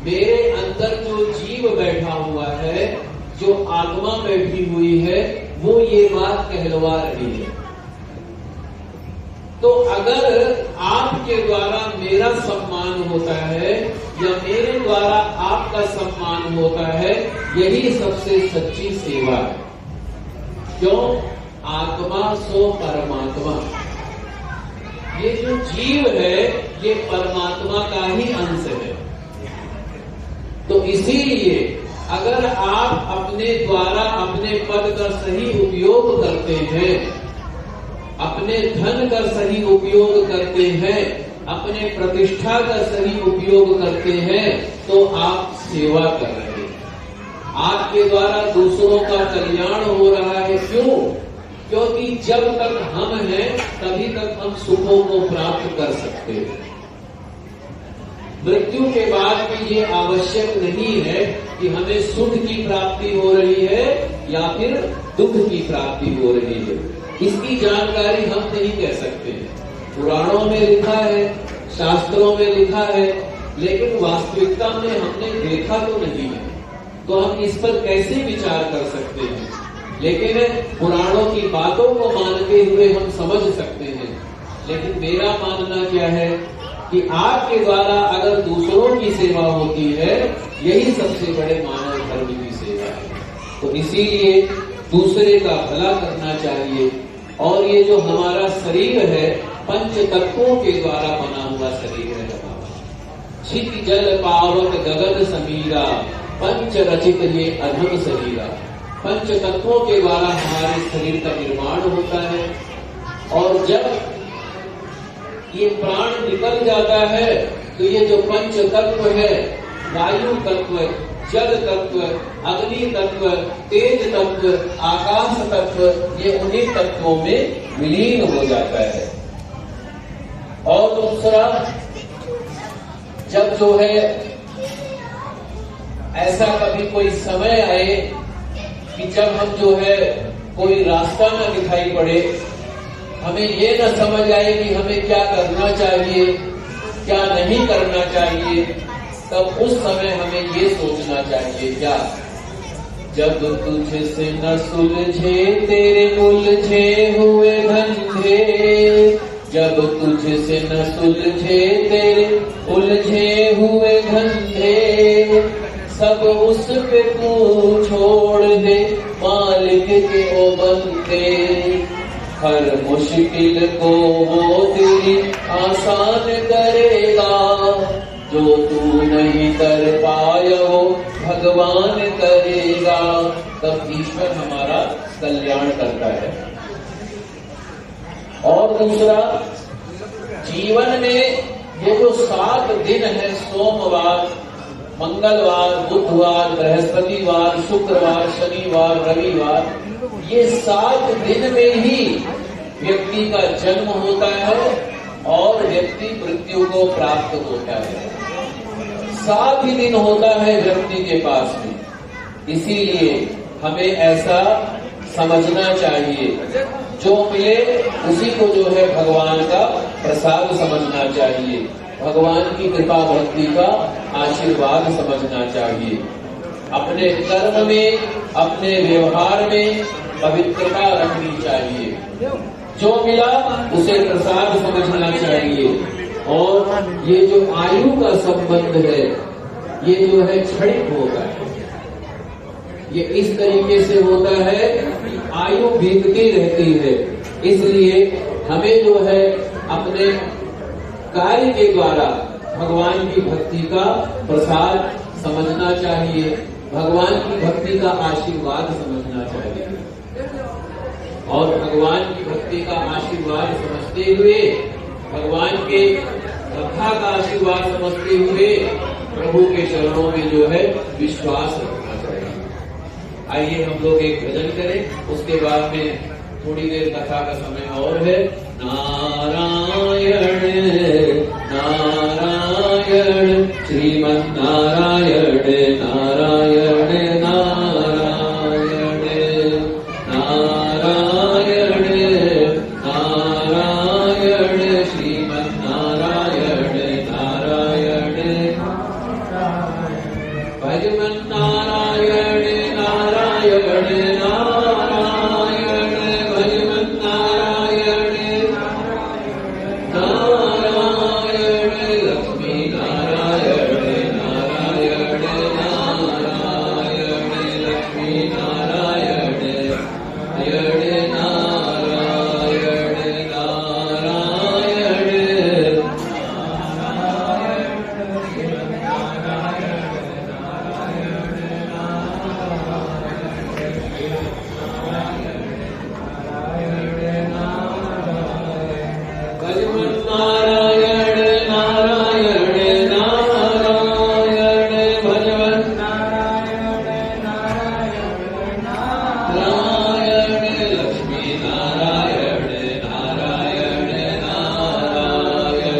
मेरे अंदर जो जीव बैठा हुआ है, जो आत्मा बैठी हुई है, वो ये बात कहलवा रही है। तो अगर आपके द्वारा मेरा सम्मान होता है या मेरे द्वारा आपका सम्मान होता है, यही सबसे सच्ची सेवा है। क्यों? आत्मा सो परमात्मा, ये जो जीव है ये परमात्मा का ही अंश है। तो इसीलिए अगर आप अपने द्वारा अपने पद का सही उपयोग करते हैं, अपने धन का सही उपयोग करते हैं, अपने प्रतिष्ठा का सही उपयोग करते हैं, तो आप सेवा कर रहे हैं, आपके द्वारा दूसरों का कल्याण हो रहा है। क्यों? क्योंकि जब तक हम हैं तभी तक हम सुखों को प्राप्त कर सकते हैं। मृत्यु के बाद भी ये आवश्यक नहीं है कि हमें सुख की प्राप्ति हो रही है या फिर दुख की प्राप्ति हो रही है। इसकी जानकारी हम नहीं कह सकते। पुराणों में लिखा है, शास्त्रों में लिखा है, लेकिन वास्तविकता में हमने देखा तो नहीं है, तो हम इस पर कैसे विचार कर सकते हैं। लेकिन पुराणों की बातों को मानते हुए हम समझ सकते हैं। लेकिन मेरा मानना क्या है कि आपके द्वारा अगर दूसरों की सेवा होती है, यही सबसे बड़े मानव धर्म की सेवा है। तो इसीलिए दूसरे का भला करना चाहिए। और ये जो हमारा शरीर है, पंच तत्वों के द्वारा बना हुआ शरीर है। छित जल पावक गगन समीरा, पंच रचित ये अधम शरीरा। पंच तत्वों के द्वारा हमारे शरीर का निर्माण होता है। और जब ये प्राण निकल जाता है तो ये जो पंच तत्व है, वायु तत्व, जल तत्व, अग्नि तत्व, तेज तत्व, आकाश तत्व, ये उन्हीं तत्वों में विलीन हो जाता है। और दूसरा, जब जो है ऐसा कभी कोई समय आए कि जब हम जो है कोई रास्ता न दिखाई पड़े, हमें ये न समझ आए कि हमें क्या करना चाहिए, क्या नहीं करना चाहिए, तब उस समय हमें ये सोचना चाहिए क्या, जब तुझसे न सुलझे तेरे उलझे हुए धंधे, जब तुझसे न सुलझे तेरे उलझे हुए धंधे, सब उस पे तू छोड़ दे मालिक के ओ बंदे, हर मुश्किल को वो तेरी आसान करेगा, जो तू नहीं कर पाया वो भगवान करेगा, तब ईश्वर हमारा कल्याण करता है। और दूसरा, जीवन में ये जो 7 दिन है, सोमवार, मंगलवार, बुधवार, बृहस्पतिवार, शुक्रवार, शनिवार, रविवार, ये 7 दिन में ही व्यक्ति का जन्म होता है और व्यक्ति मृत्यु को प्राप्त होता है। 7 ही दिन होता है व्यक्ति के पास में, इसीलिए हमें ऐसा समझना चाहिए, जो मिले उसी को जो है भगवान का प्रसाद समझना चाहिए, भगवान की कृपा भक्ति का आशीर्वाद समझना चाहिए। अपने कर्म में, अपने व्यवहार में पवित्रता रखनी चाहिए, जो मिला उसे प्रसाद समझना चाहिए। और ये जो आयु का संबंध है, ये जो है क्षणिक होता है, ये इस तरीके से होता है, आयु बीतती रहती है, इसलिए हमें जो है अपने कार्य के द्वारा भगवान की भक्ति का प्रसाद समझना चाहिए, भगवान की भक्ति का आशीर्वाद समझना चाहिए। और भगवान की भक्ति का आशीर्वाद समझते हुए, भगवान के कथा का आशीर्वाद समझते हुए प्रभु के चरणों में जो है विश्वास रखना चाहिए। आइए हम लोग एक भजन करें, उसके बाद में थोड़ी देर कथा का समय और है। नारायण नारायण श्रीमन नारायण नारायण नारायण नारायण नारायण श्रीमन नारायण नारायण भजमन नारायण नारायण नारायण भजमन नारायण नारायण लक्ष्मी नारायण नारायण नारायण लक्ष्मी नारायण नारायण नारायण नारायण भजमन नारायण नारायण नारायण भजमन नारायण लक्ष्मी नारायण नारायण नारायण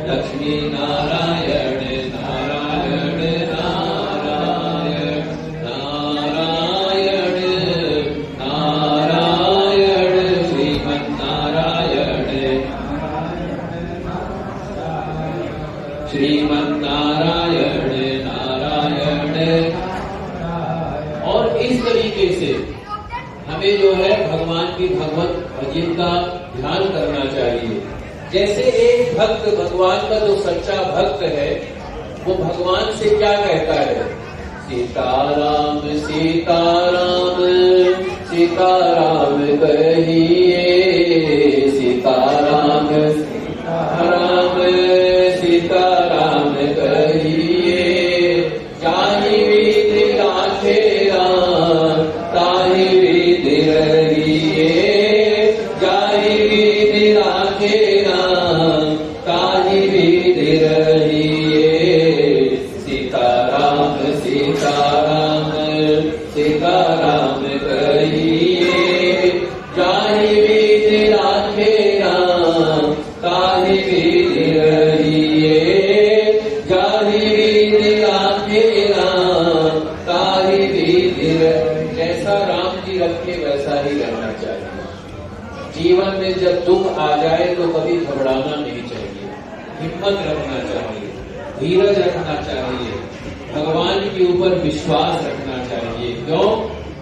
लक्ष्मी नारायण नारायण नारायण नारायण नारायण श्रीमन नारायण श्रीमन नारायण नारायण। और इस तरीके से हमें जो है भगवान की भगवत भजन का ध्यान करना चाहिए। जैसे एक भक्त भगवान का जो सच्चा भक्त है, वो भगवान से क्या कहता है, सीताराम सीताराम सीताराम कहिए, सीताराम सीताराम सीताराम कहिए, जाहि विधि राखे राम ताहि विधि रहिए, जाहि विधि राखे राम ताहि विधि रहिए, सीताराम सीताराम सीताराम कहिए, जाहि विधि राखे राम ताहि विधि रहिए, धीरज रखना चाहिए, भगवान के ऊपर विश्वास रखना चाहिए। क्यों?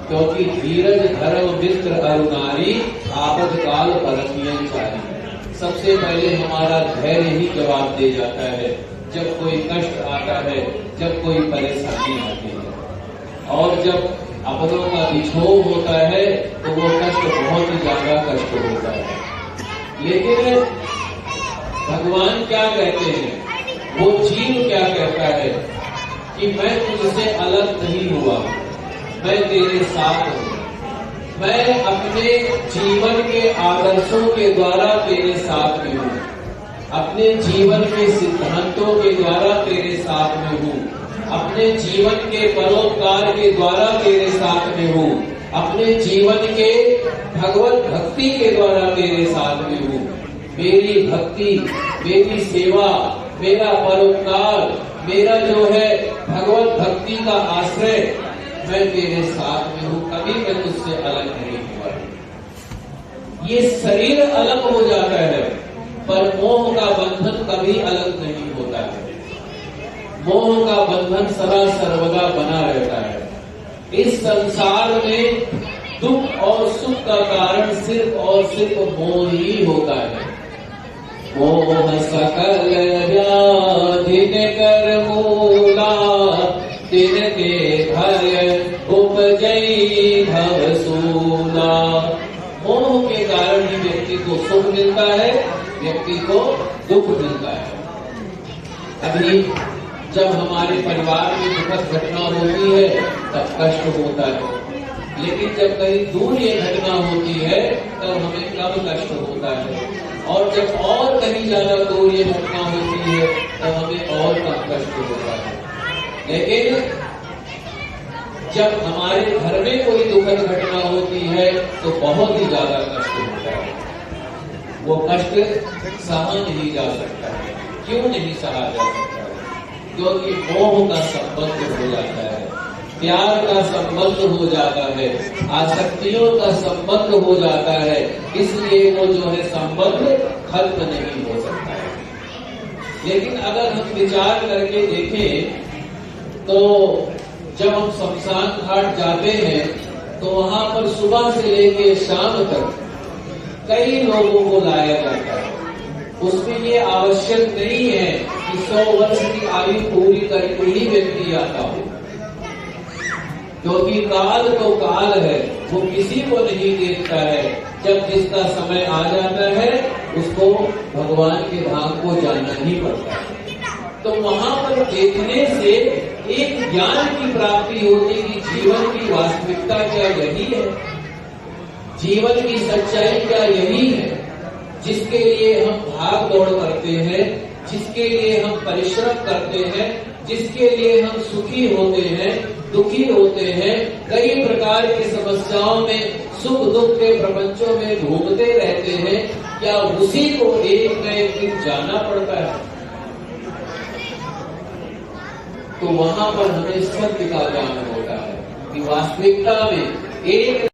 क्योंकि धीरज धर्म मित्र अरुणारी आपद काल परखियन चारी। सबसे पहले हमारा धैर्य ही जवाब दे जाता है जब कोई कष्ट आता है, जब कोई परेशानी आती है। और जब अपनों का विक्षोभ होता है तो वो कष्ट बहुत ही ज्यादा कष्ट होता है। लेकिन भगवान क्या कहते हैं, वो जीव क्या कहता है कि मैं तुझसे अलग नहीं हुआ, मैं तेरे साथ हूं। मैं अपने जीवन के आदर्शों के द्वारा तेरे साथ में हूं, अपने जीवन के सिद्धांतों के द्वारा तेरे साथ में हूं, अपने जीवन के परोपकार के द्वारा तेरे साथ में हूं, अपने जीवन के भगवत भक्ति के द्वारा तेरे साथ में हूं। मेरी भक्ति, मेरी सेवा, मेरा परोपकार, मेरा जो है भगवत भक्ति का आश्रय, मैं तेरे साथ में हूं, कभी मैं तुझसे अलग नहीं हुआ। ये शरीर अलग हो जाता है पर मोह का बंधन कभी अलग नहीं होता है। मोह का बंधन सदा सर्वदा बना रहता है। इस संसार में दुख और सुख का कारण सिर्फ और सिर्फ मोह ही होता है। मोह सकल व्याधि कर मूला, तिनके भय उपजई भव सूला। मोह के कारण ही व्यक्ति को सुख मिलता है, व्यक्ति को दुख मिलता है। अभी जब हमारे परिवार में दुखद घटना होती है तब कष्ट होता है, लेकिन जब कहीं दूर ये घटना होती है तब हमें कम कष्ट होता है, और जब और कहीं ज्यादा दूर ये घटना होती है तब हमें और कम कष्ट होता है। लेकिन जब हमारे घर में कोई दुखद घटना होती है तो बहुत ही ज्यादा कष्ट होता है। वो कष्ट सहा नहीं जा सकता है। क्यों नहीं सहा जा सकता? क्योंकि मोह का संबंध हो जाता है, प्यार का संबंध हो जाता है, आसक्तियों का संबंध हो जाता है, इसलिए वो जो है संबंध खत्म नहीं हो सकता है। लेकिन अगर हम विचार करके देखें तो जब हम शमशान घाट जाते हैं तो वहां पर सुबह से लेकर शाम तक कई लोगों को लाया जाता है। उसमें ये आवश्यक नहीं है कि 100 वर्ष की आयु पूरी करके ही व्यक्ति आता हो, क्योंकि काल तो काल है, वो किसी को नहीं देखता है। जब जिसका समय आ जाता है उसको भगवान के धाम को जाना ही पड़ता है। तो वहां पर देखने से एक ज्ञान की प्राप्ति होती कि जीवन की वास्तविकता क्या यही है, जीवन की सच्चाई क्या यही है, जिसके लिए हम भाग दौड़ करते हैं, जिसके लिए हम परिश्रम करते हैं, जिसके लिए हम सुखी होते हैं, दुखी होते हैं, कई प्रकार की समस्याओं में, सुख दुख के प्रपंचों में घूमते रहते हैं, क्या उसी को एक न एक दिन जाना पड़ता है? तो वहां पर हमें सत्य का ज्ञान होता है कि वास्तविकता में एक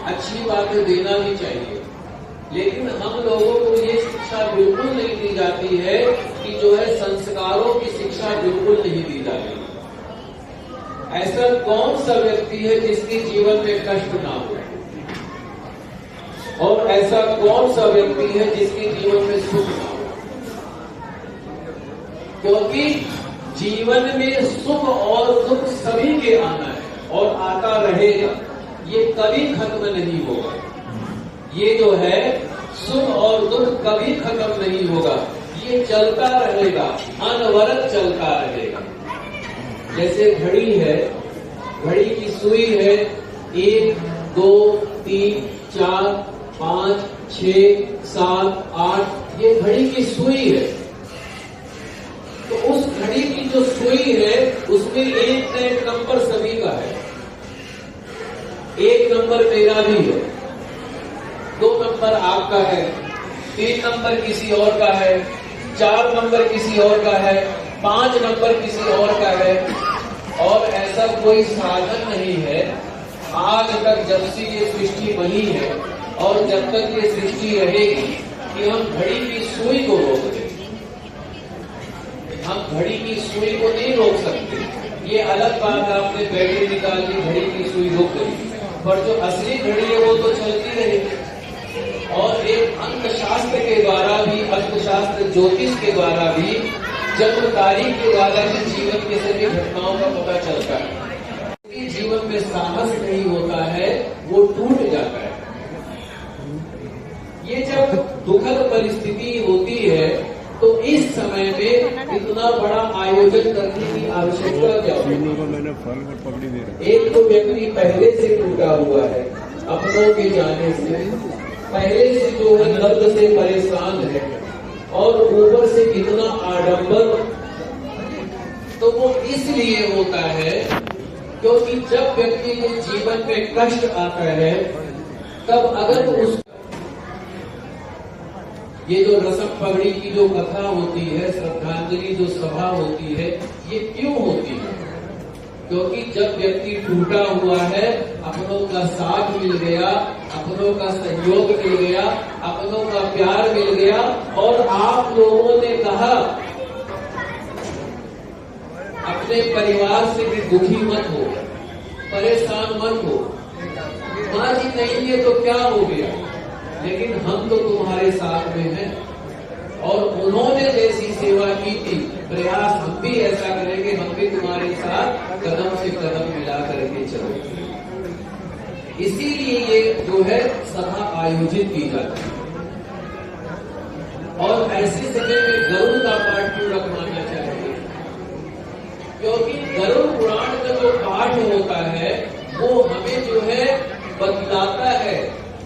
अच्छी बातें देना भी चाहिए, लेकिन हम लोगों को ये शिक्षा बिल्कुल नहीं दी जाती है कि जो है संस्कारों की शिक्षा बिल्कुल नहीं दी जाती। ऐसा कौन सा व्यक्ति है जिसके जीवन में कष्ट ना हो, और ऐसा कौन सा व्यक्ति है जिसके जीवन में सुख ना हो? क्योंकि जीवन में सुख और दुख सभी के आना है और आता रहेगा, ये कभी खत्म नहीं होगा। ये जो है सुख और दुख कभी खत्म नहीं होगा, ये चलता रहेगा, अनवरत चलता रहेगा। जैसे घड़ी है, घड़ी की सुई है 1, 2, 3, 4, 5, 6, 7, 8, ये घड़ी की सुई है। तो उस घड़ी की जो सुई है उसमें एक न एक नंबर सभी का है। 1 नंबर मेरा भी है, 2 नंबर आपका है, 3 नंबर किसी और का है, 4 नंबर किसी और का है, 5 नंबर किसी और का है। और ऐसा कोई साधन नहीं है आज तक जब से ये सृष्टि बनी है और जब तक ये सृष्टि रहेगी कि हम घड़ी की सुई को रोक दें। हम घड़ी की सुई को नहीं रोक सकते। ये अलग बात है, आपने बैटरी निकाल दी, घड़ी की सुई रुक गई, पर जो असली घड़ी है वो तो चलती रहेगी। और एक अंकशास्त्र के द्वारा भी, अंकशास्त्र ज्योतिष के द्वारा भी, जन्म तारीख के द्वारा भी जीवन के सभी घटनाओं का पता चलता है। जीवन में साहस नहीं होता है, वो टूट जाता है। ये जब दुखद परिस्थिति होती है तो इस समय में इतना बड़ा आयोजन करने की आवश्यकता क्या होती है? को मैंने फल और पगड़ी दे रखा। एक तो व्यक्ति पहले से टूटा हुआ है, अपनों के जाने से पहले से जो है दर्द से परेशान है, और ऊपर से इतना आडंबर, तो वो इसलिए होता है क्योंकि जब व्यक्ति के जीवन में कष्ट आता है तब अगर उस ये जो रसम पगड़ी की जो कथा होती है, श्रद्धांजलि जो सभा होती है, ये क्यों होती है? क्योंकि जब व्यक्ति टूटा हुआ है, अपनों का साथ मिल गया, अपनों का सहयोग मिल गया, अपनों का प्यार मिल गया, और आप लोगों ने कहा अपने परिवार से भी दुखी मत हो, परेशान मत हो, माँ जी नहीं है तो क्या हो गया, लेकिन हम तो तुम्हारे साथ में हैं। और उन्होंने जैसी सेवा की थी, प्रयास हम भी ऐसा करेंगे, हम भी तुम्हारे साथ कदम से कदम मिला करके चलो। इसीलिए ये जो है सभा आयोजित की जाती है। और ऐसे समय में गरुड़ का पाठ क्यों रखवाना चाहिए? क्योंकि गरुड़ पुराण का जो पाठ होता है वो हमें जो है बतलाता है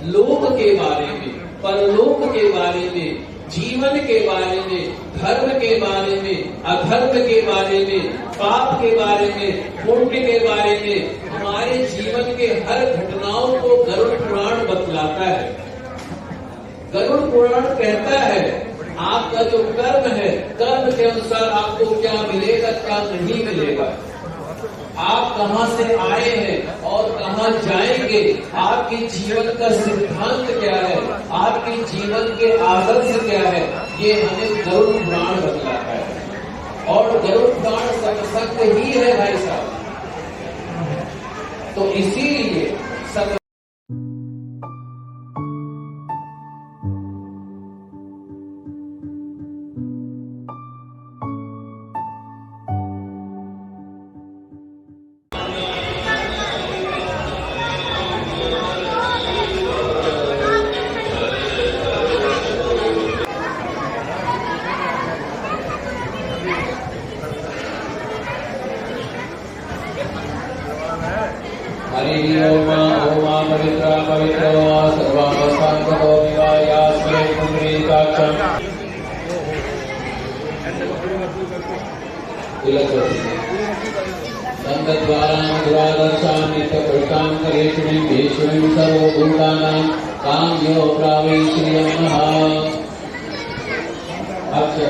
लोक के बारे में, परलोक के बारे में, जीवन के बारे में, धर्म के बारे में, अधर्म के बारे में, पाप के बारे में, पुण्य के बारे में, हमारे जीवन के हर घटनाओं को गरुड़ पुराण बतलाता है। गरुड़ पुराण कहता है आपका जो कर्म है, कर्म के अनुसार आपको क्या मिलेगा, क्या नहीं मिलेगा, आप कहां से आए हैं और कहां जाएंगे, आपके जीवन का सिद्धांत क्या है, आपके जीवन के आदर्श क्या है, ये हमें गरुड़ पुराण बतलाता है। और गरुड़ पुराण सत्संग ही है भाई साहब। तो इसीलिए हरि ओम ओम पवित्र पवित्र सर्वावस्थांगतो विवायास्मे पुंडरीकाक्षं संगद्वारां दुरादर्शां नित्यकृष्टां करेशुनीं भेषुणीं सर्वभूतानां काम्यो प्रावेश्रियं नमः।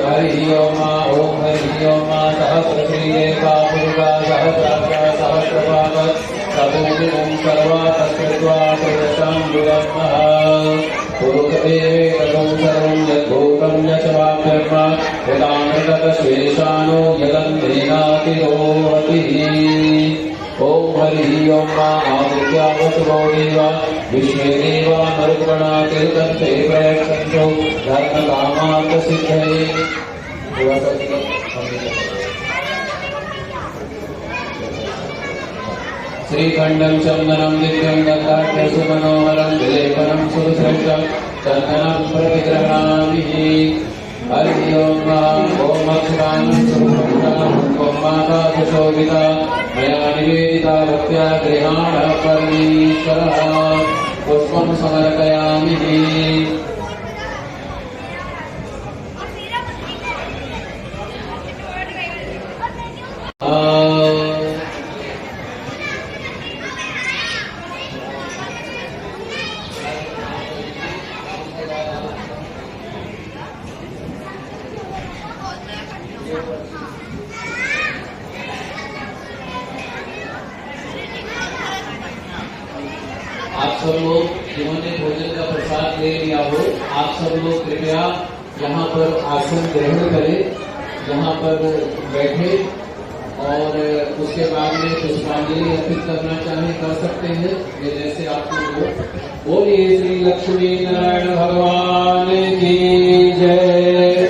हरि ओम ओम हरि ओम सहस्रक्रिये पापुरुषा सहस्राक्षा सहस्रपावत् प्रभुदिनं सर्वातस्कृत्वा प्रदशां दुरन्नः पुरुषदेवेकं सर्वं यद्भूतं यशवाभ्यर्मा यदामृतकश्वेशानो यदन्तेनातिरोहति। ओम हरि ओम आदित्या वसुवो देवा विश्वे देवा मरुद्गणा तीर्थन्ते प्रयच्छन्तो धर्मकामार्थसिद्धये। श्रीखण्डं चन्दनं दिव्यं दत्ताढ्यसुमनोहरं विलेपनं सुश्रेष्ठं चन्दनं प्रतिगृह्णामि। हरि ओम ओम अक्षरां सुरक्षां ओम माता सुशोभिता मया निवेदिता भक्त्या गृहाण परमेश्वरः। पुष्पं समर्पयामि। आप सब लोग जिन्होंने भोजन का प्रसाद ले लिया हो, आप सब लोग कृपया यहाँ पर आसन ग्रहण करें। यहाँ पर बैठे और उसके बाद में पुष्पांजलि अर्पित करना चाहे कर सकते हैं। ये जैसे आपको बोलिए श्री लक्ष्मी नारायण भगवान की जय।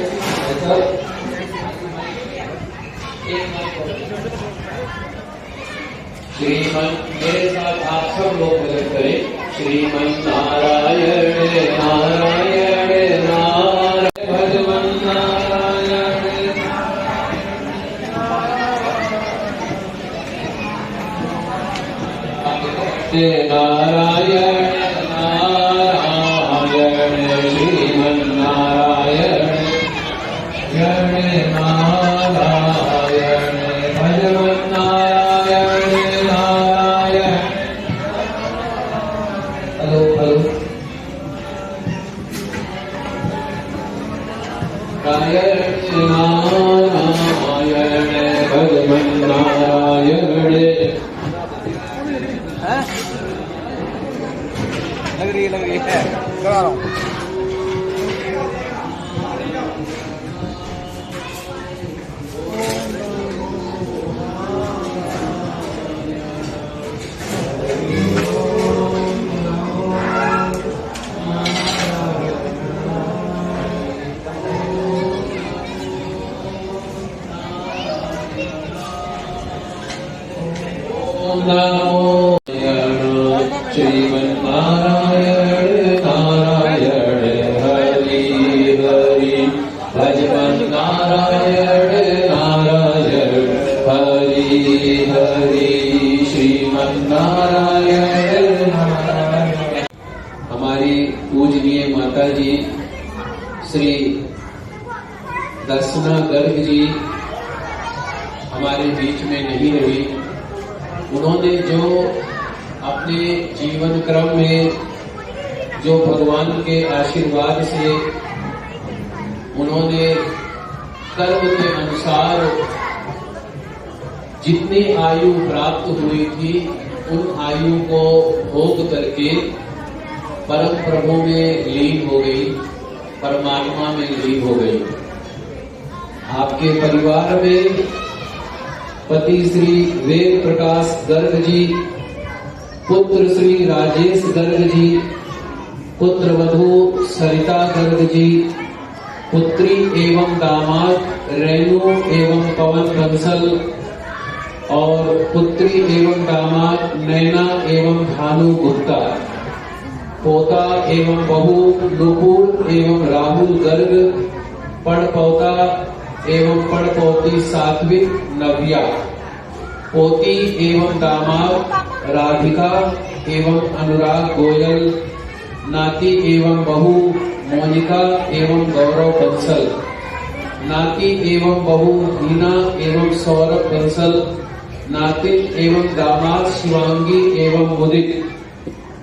श्रीमन मेरे साथ आप सब लोग भजन करें। श्रीमन नारायण नारायण नारायण भगवन नारायण नारायण नारायण श्रीमन नारायण नारायण भगवन नारायण नारायण। हेलो हेलो नारायण भगवन नारायण। लग रही है करा रहा हूँ। नमो श्रीमन नारायण नारायण हरि हरि भजमन नारायण नारायण हरि हरि श्रीमन नारायण नारायण। हमारी पूजनीय माता जी श्री दर्शना गर्ग जी हमारे बीच में नहीं रही। उन्होंने जो अपने जीवन क्रम में जो भगवान के आशीर्वाद से उन्होंने कर्म के अनुसार जितनी आयु प्राप्त हुई थी उन आयु को भोग करके परम प्रभु में लीन हो गई, परमात्मा में लीन हो गई। आपके परिवार में पति श्री वेद प्रकाश गर्ग जी, पुत्र श्री राजेश गर्ग जी, पुत्र वधू सरिता गर्ग जी, पुत्री एवं दामाद रेणु एवं पवन बंसल और पुत्री एवं दामाद नैना एवं भानु गुप्ता, पोता एवं बहू नुपुर एवं राहुल गर्ग, पड़पोता एवं पड़पोती सात्विक नव्या, पोती एवं दामाद राधिका एवं अनुराग गोयल, नाती एवं बहू मोनिका एवं गौरव बंसल, नाती एवं बहू हीना एवं सौरभ बंसल, नातिन एवं दामाद शिवांगी एवं मुदित,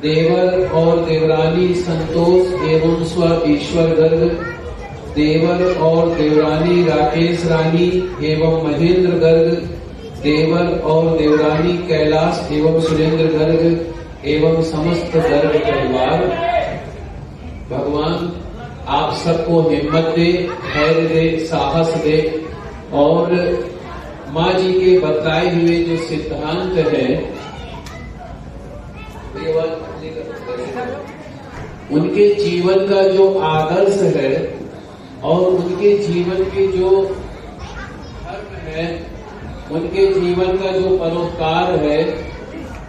देवर और देवरानी संतोष एवं स्व ईश्वर गर्ग, देवर और देवरानी राकेश रानी एवं महेंद्र गर्ग, देवर और देवरानी कैलाश एवं सुरेंद्र गर्ग एवं समस्त गर्ग परिवार। भगवान आप सबको हिम्मत दे, धैर्य दे, साहस दे और माँ जी के बताए हुए जो सिद्धांत है उनके जीवन का जो आदर्श है और उनके जीवन के जो धर्म है, उनके जीवन का जो परोपकार है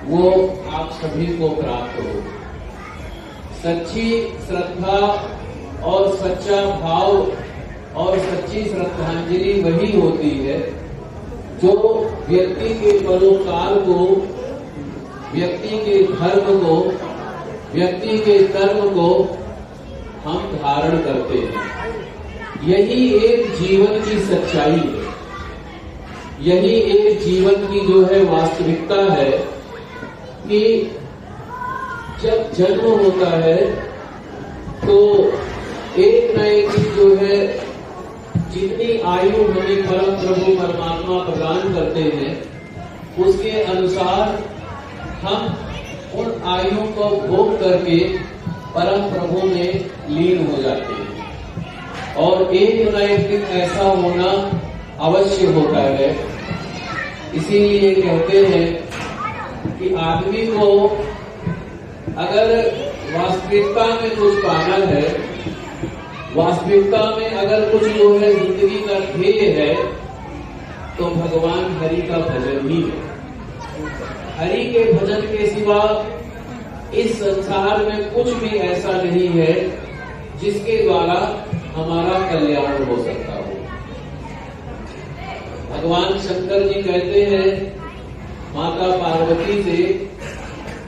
वो आप सभी को प्राप्त हो। सच्ची श्रद्धा और सच्चा भाव और सच्ची श्रद्धांजलि वही होती है जो व्यक्ति के परोपकार को, व्यक्ति के धर्म को, व्यक्ति के कर्म को हम धारण करते हैं। यही एक जीवन की सच्चाई है, यही एक जीवन की जो है वास्तविकता है कि जब जन्म होता है तो एक न एक जो है जितनी आयु हमें परम प्रभु परमात्मा प्रदान करते हैं उसके अनुसार हम उन आयु को भोग करके परम प्रभु में लीन हो जाते हैं। और एक न एक दिन ऐसा होना अवश्य होता है। इसीलिए कहते हैं कि आदमी को अगर वास्तविकता में कुछ पाना है, वास्तविकता में अगर कुछ जो है जिंदगी का ध्येय है, तो भगवान हरि का भजन ही है। हरि के भजन के सिवा इस संसार में कुछ भी ऐसा नहीं है जिसके द्वारा हमारा कल्याण हो सकता हो। भगवान शंकर जी कहते हैं माता पार्वती से,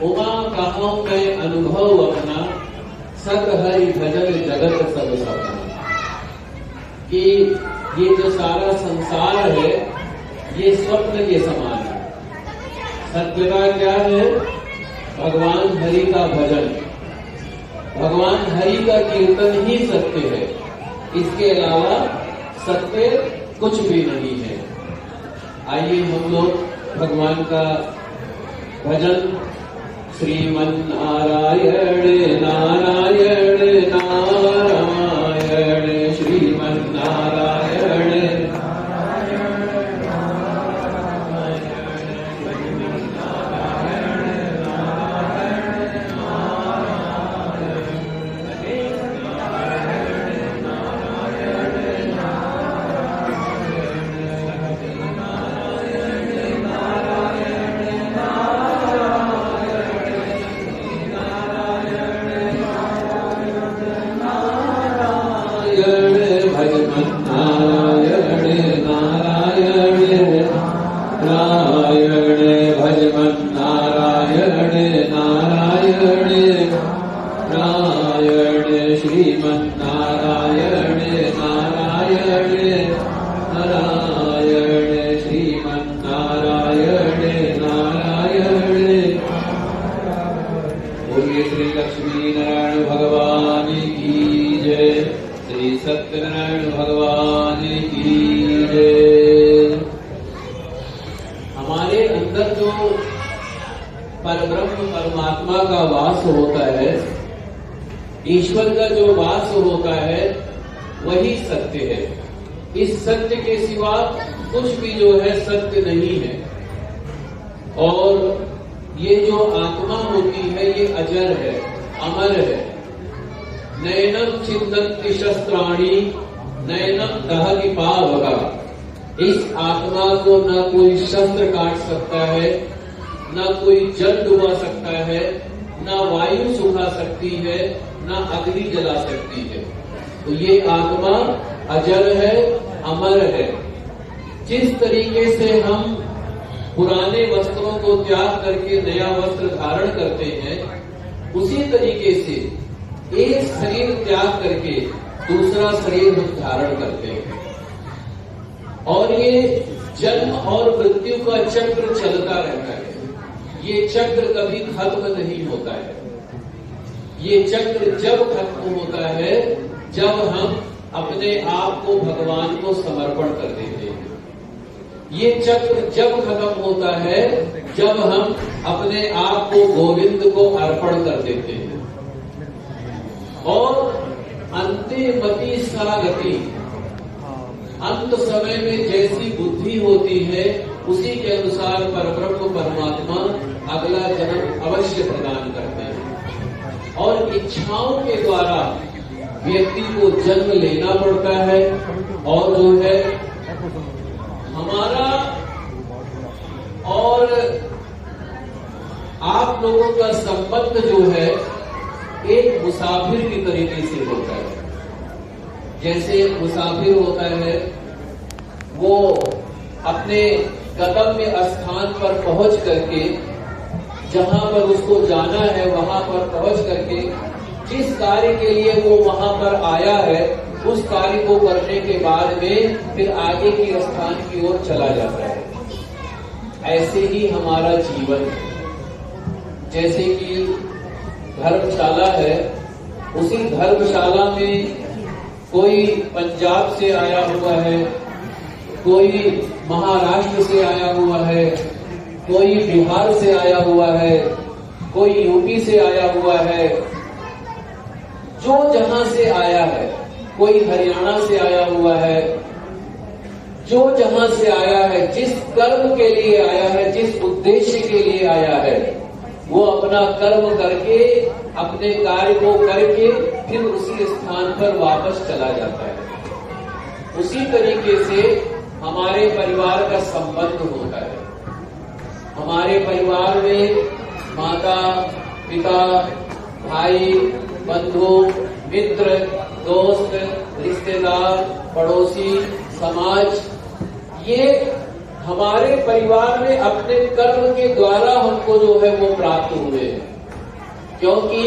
उमा कहूं मैं अनुभव अपना, सत हरि भजन जगत सब सपना। कि ये जो सारा संसार है ये स्वप्न के समान है। सत्यता क्या है? भगवान हरि का भजन, भगवान हरि का कीर्तन ही सत्य है। इसके अलावा सत्य कुछ भी नहीं है। आइए हम लोग भगवान का भजन श्रीमन नारायण नारायण नारायण श्रीमन नारायण सत्यनारायण भगवान की जय। हमारे अंदर जो परब्रह्म परमात्मा का वास होता है, ईश्वर का जो वास होता है, वही सत्य है। इस सत्य के सिवा कुछ भी जो है सत्य नहीं है। और ये जो आत्मा होती है ये अजर है, अमर है। नैनम छिन्दन्ति शस्त्राणि नैनम दहति पावका। इस आत्मा को न कोई शस्त्र काट सकता है, न कोई जल डुबा सकता है, न वायु सुखा सकती है, न अग्नि जला सकती है। तो ये आत्मा अजर है, अमर है। जिस तरीके से हम पुराने वस्त्रों को त्याग करके नया वस्त्र धारण करते हैं, उसी तरीके से एक शरीर त्याग करके दूसरा शरीर हम धारण करते हैं। और ये जन्म और मृत्यु का चक्र चलता रहता है। ये चक्र कभी खत्म नहीं होता है। ये चक्र जब खत्म होता है जब हम अपने आप को भगवान को समर्पण कर देते हैं। ये चक्र जब खत्म होता है जब हम अपने आप को गोविंद को अर्पण कर देते हैं। और अंतिमति सा गति, अंत समय में जैसी बुद्धि होती है उसी के अनुसार परब्रह्म परमात्मा अगला जन्म अवश्य प्रदान करते हैं। और इच्छाओं के द्वारा व्यक्ति को जन्म लेना पड़ता है। और जो है हमारा और आप लोगों का संबंध जो है एक मुसाफिर की तरीके से होता है। जैसे मुसाफिर होता है, वो अपने गंतव्य स्थान पर पहुंच करके जहां पर उसको जाना है वहां पर पहुंच करके जिस कार्य के लिए वो वहां पर आया है उस कार्य को करने के बाद में फिर आगे की स्थान की ओर चला जाता है। ऐसे ही हमारा जीवन है। जैसे कि धर्मशाला है, उसी धर्मशाला में कोई पंजाब से आया हुआ है, कोई महाराष्ट्र से आया हुआ है, कोई बिहार से आया हुआ है, कोई यूपी से आया हुआ है। जो जहां से आया है, कोई हरियाणा से आया हुआ है, जो जहां से आया है, जिस कर्म के लिए आया है, जिस उद्देश्य के लिए आया है, वो अपना कर्म करके, अपने कार्य को करके फिर उसी स्थान पर वापस चला जाता है। उसी तरीके से हमारे परिवार का संबंध होता है। हमारे परिवार में माता, पिता, भाई, बंधु, मित्र, दोस्त, रिश्तेदार, पड़ोसी, समाज, ये हमारे परिवार में अपने कर्म के द्वारा हमको जो है वो प्राप्त हुए हैं। क्योंकि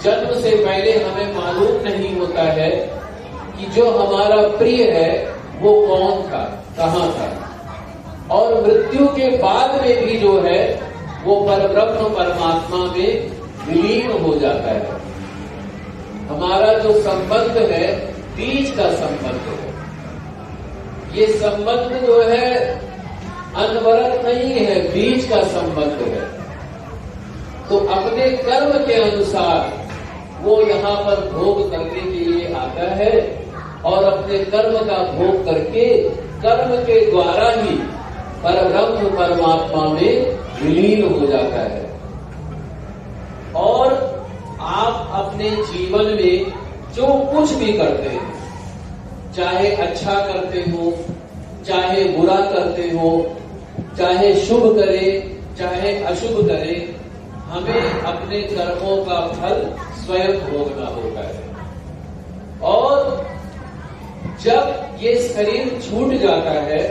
जन्म से पहले हमें मालूम नहीं होता है कि जो हमारा प्रिय है वो कौन था, कहाँ था, और मृत्यु के बाद में भी जो है वो परब्रह्म परमात्मा में विलीन हो जाता है। हमारा जो संबंध है बीज का संबंध है। ये संबंध जो है अनवरत नहीं है, बीज का संबंध है। तो अपने कर्म के अनुसार वो यहाँ पर भोग करने के लिए आता है और अपने कर्म का भोग करके कर्म के द्वारा ही परब्रह्म परमात्मा में विलीन हो जाता है। और आप अपने जीवन में जो कुछ भी करते हैं, चाहे अच्छा करते हो, चाहे बुरा करते हो, चाहे शुभ करे, चाहे अशुभ करे, हमें अपने कर्मों का फल स्वयं भोगना होता है। और जब ये शरीर छूट जाता है,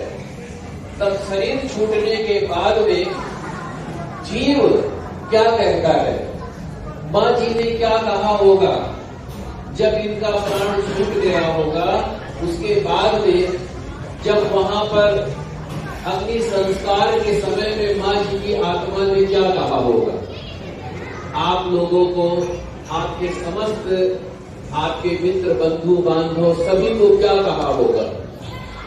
तब शरीर छूटने के बाद में जीव क्या कहता है, माँ जी ने क्या कहा होगा जब इनका प्राण छूट गया होगा, उसके बाद में जब वहां पर अग्नि संस्कार के समय में माँ जी की आत्मा ने क्या कहा होगा, आप लोगों को, आपके समस्त आपके मित्र बंधु बांधव सभी को क्या कहा होगा,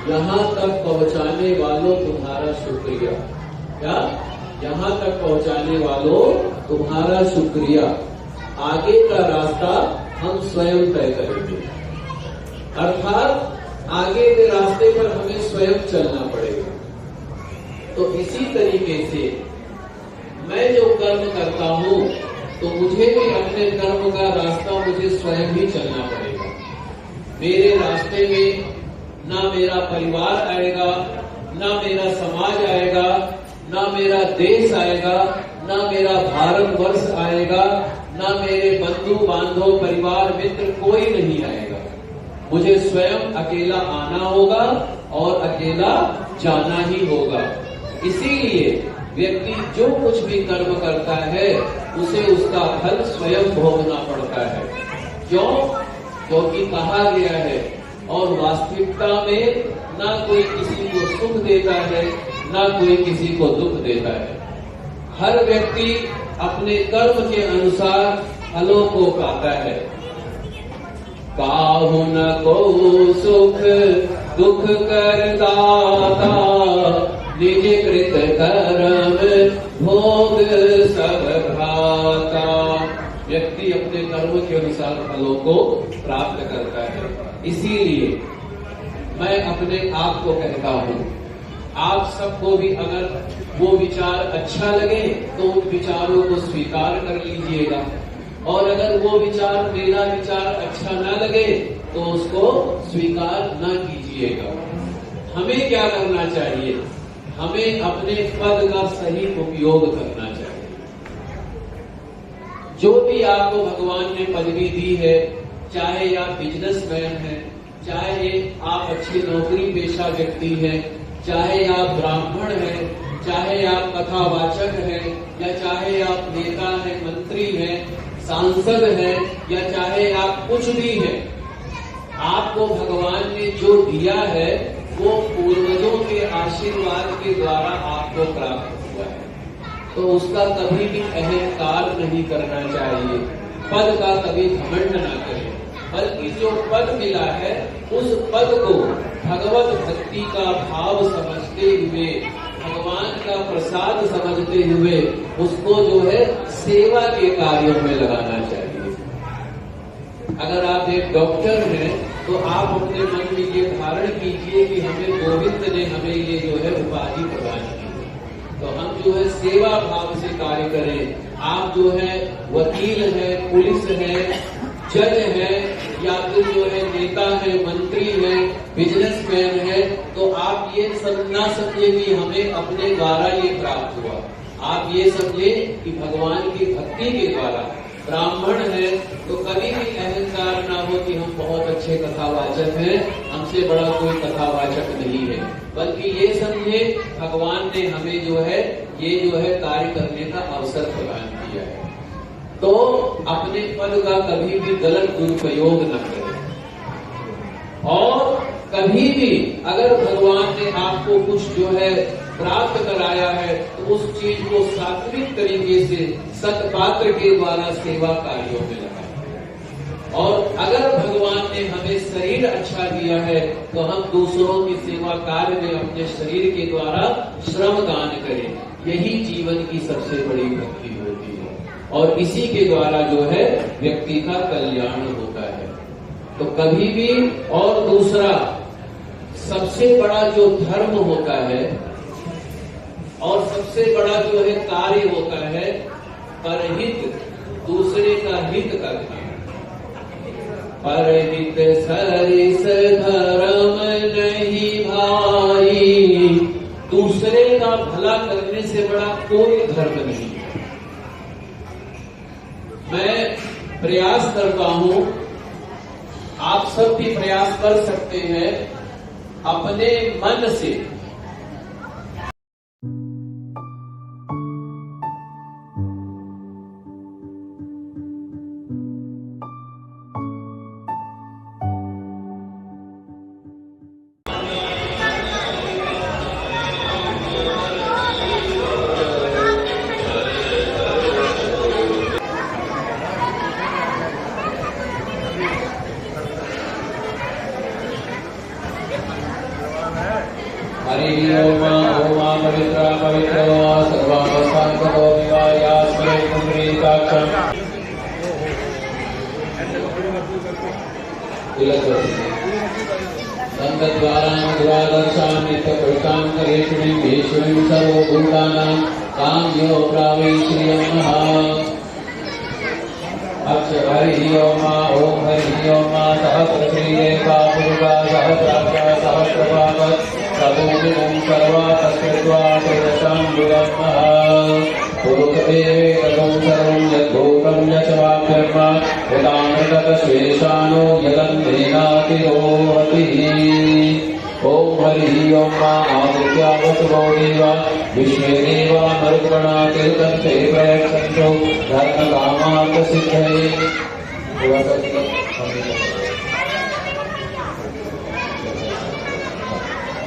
यहाँ तक पहुंचाने वालों तुम्हारा शुक्रिया। क्या? यहाँ तक पहुंचाने वालों तुम्हारा शुक्रिया, आगे का रास्ता हम स्वयं तय करेंगे। अर्थात आगे के रास्ते पर हमें स्वयं चलना पड़ेगा। तो इसी तरीके से मैं जो कर्म करता हूं, तो मुझे भी अपने कर्म का रास्ता मुझे स्वयं ही चलना पड़ेगा। मेरे रास्ते में ना मेरा परिवार आएगा, ना मेरा समाज आएगा, ना मेरा देश आएगा, ना मेरा भारतवर्ष आएगा, ना मेरे बंधु बांधव परिवार मित्र कोई नहीं आएगा। मुझे स्वयं अकेला आना होगा और अकेला जाना ही होगा। इसीलिए व्यक्ति जो कुछ भी कर्म करता है उसे उसका फल स्वयं भोगना पड़ता है। क्यों? क्योंकि कहा गया है, और वास्तविकता में ना कोई किसी को सुख देता है, ना कोई किसी को दुख देता है। हर व्यक्ति अपने कर्म के अनुसार फलों को पाता है। काहु न को सुख दुख कर दाता, निज कृत कर्म भोग सब भ्राता। व्यक्ति अपने कर्म के अनुसार फलों को प्राप्त करता है। इसीलिए मैं अपने आप को कहता हूँ, आप सबको भी अगर वो विचार अच्छा लगे तो उन विचारों को स्वीकार कर लीजिएगा, और अगर वो विचार, मेरा विचार अच्छा ना लगे तो उसको स्वीकार ना कीजिएगा। हमें क्या करना चाहिए? हमें अपने पद का सही उपयोग करना चाहिए। जो भी आपको भगवान ने पदवी दी है, चाहे आप बिजनेसमैन हैं, चाहे आप अच्छी नौकरी पेशा व्यक्ति हैं, चाहे आप ब्राह्मण हैं, चाहे आप कथावाचक हैं, या चाहे आप नेता हैं, मंत्री हैं, सांसद हैं, या चाहे आप कुछ भी हैं, आपको भगवान ने जो दिया है वो पूर्वजों के आशीर्वाद के द्वारा आपको प्राप्त हुआ है। तो उसका कभी भी अहंकार नहीं करना चाहिए, पद का कभी घमंड ना करें, बल्कि जो पद मिला है उस पद को भगवत भक्ति का भाव समझते हुए, भगवान का प्रसाद समझते हुए उसको जो है सेवा के कार्यों में लगाना चाहिए। अगर आप एक डॉक्टर हैं तो आप अपने मन में ये धारण कीजिए कि हमें गोविंद ने हमें ये जो है उपाधि प्रदान की है, तो हम जो है सेवा भाव से कार्य करें। आप जो है वकील है, पुलिस है, जज है, या फिर जो है नेता है, मंत्री है, बिजनेसमैन है, तो आप ये सब ना समझे कि हमें अपने द्वारा ये प्राप्त हुआ। आप ये समझे कि भगवान की भक्ति के द्वारा। ब्राह्मण है तो कभी भी अहंकार ना हो कि हम बहुत अच्छे कथावाचक हैं, हमसे बड़ा कोई कथावाचक नहीं है, बल्कि ये समझे भगवान ने हमें जो है ये जो है कार्य करने का अवसर प्रदान किया है। तो अपने पद का कभी भी गलत दुरुपयोग न करें, और कभी भी अगर भगवान ने आपको कुछ जो है प्राप्त कराया है तो उस चीज को सात्विक तरीके से सत्पात्र के द्वारा सेवा कार्यों में लगाएं। और अगर भगवान ने हमें शरीर अच्छा दिया है तो हम दूसरों की सेवा कार्य में अपने शरीर के द्वारा श्रम दान करें। यही जीवन की सबसे बड़ी भक्ति होती है, और इसी के द्वारा जो है व्यक्ति का कल्याण होता है। तो कभी भी, और दूसरा सबसे बड़ा जो धर्म होता है और सबसे बड़ा जो है कार्य होता है परहित, दूसरे का हित करना। परहित सरिस धर्म नहीं भाई, दूसरे का भला करने से बड़ा कोई धर्म नहीं। मैं प्रयास करता हूं, आप सब भी प्रयास कर सकते हैं अपने मन से। हरि ओम ओम पवित्र पवित्र सर्वावस्थांगतो विवायास्मरे पुंडरीकाक्षं संगद्वारां दुरादर्शां नित्यपुरुषां करेशुणीं ईश्वरीं सर्वभूतानां काम्यो प्रावेश्रियं नमः। हरि ओम ओम हरि ओम सहस्रश्रीरेखा पुरुषा सहस्राक्षा सहस्रपावत् सदोदिनं सर्वातस्कृत्वा त्रिदशाम्बुदम्मः। पुरुषदेवेकं सर्वं यद्भूतं यशवाप्यर्म यदामृतकश्वेशानो यदन्धेनातिरोहति। ओम हरि ओम आदित्यावसुभो देवा विश्वे देवा मरुद्गणा तीर्थन्ते प्रयच्छन्तु धर्मकामार्थसिद्धये।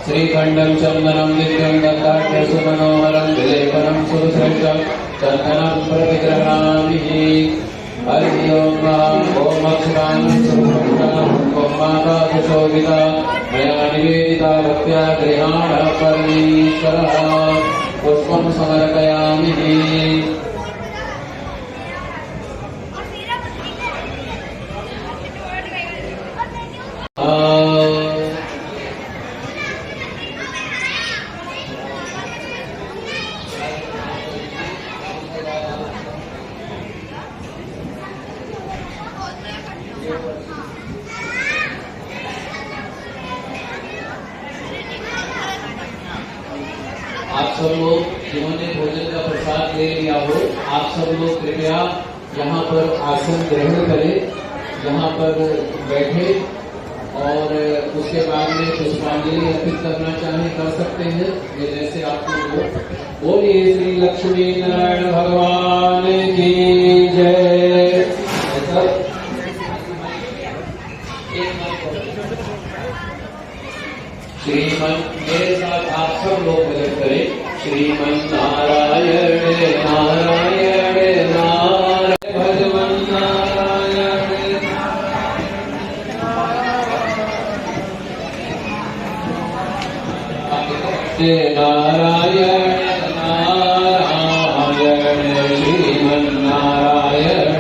श्रीखण्डं चन्दनं नित्यं दत्ताढ्यसुमनोहरं विलेपनं सुश्रेष्ठं चन्दनं प्रतिगृह्णामि। हरि ओम ओम अक्षरां ओम माताशोभिता मया निवेदिता भक्त्या गृहाण परमेश्वरः। पुष्पं समर्पयामि। आप सब लोग जिन्होंने भोजन का प्रसाद ले लिया हो, आप सब लोग कृपया यहाँ पर आसन ग्रहण करें, यहाँ पर बैठे, और उसके बाद में पुष्पांजलि अर्पित करना चाहे कर सकते हैं, ये जैसे आपको हो। बोलिए श्री लक्ष्मी नारायण भगवान की जय। श्रीमन, मेरे साथ आप सब लोग भजन करें। श्रीमन नारायण नारायण नारायण भजमन नारायण नारायण नारायण श्रीमन नारायण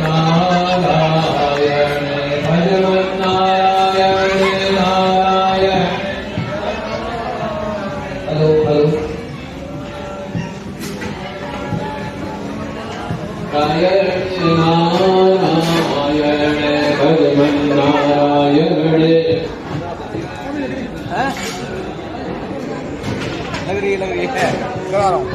नारायण नारायण भगवन नारायण। लग रही है, करा रहा हूँ।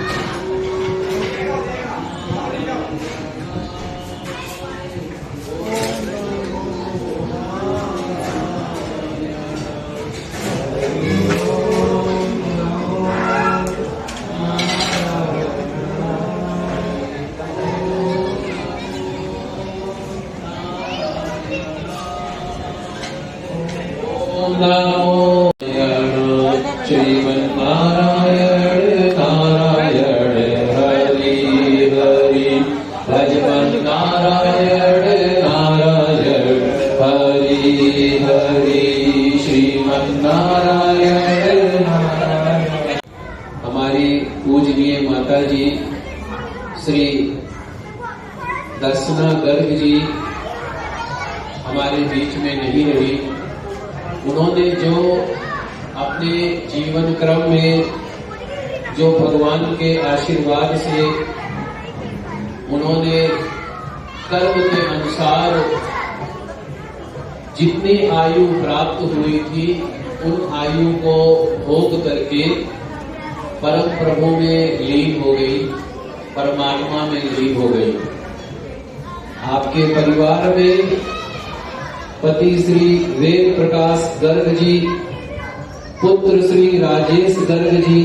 नमो श्रीमन्नारायण नारायण हरि हरि भजमन नारायण नारायण हरि हरि श्रीमन्नारायण नारायण। हमारी पूजनीय माता जी श्री दर्शना गर्ग जी हमारे बीच में नहीं रही। उन्होंने जो अपने जीवन क्रम में जो भगवान के आशीर्वाद से उन्होंने कर्म के अनुसार जितनी आयु प्राप्त हुई थी उन आयु को भोग करके परम प्रभु में लीन हो गई, परमात्मा में लीन हो गई। आपके परिवार में पति श्री वेद प्रकाश गर्ग जी, पुत्र श्री राजेश गर्ग जी,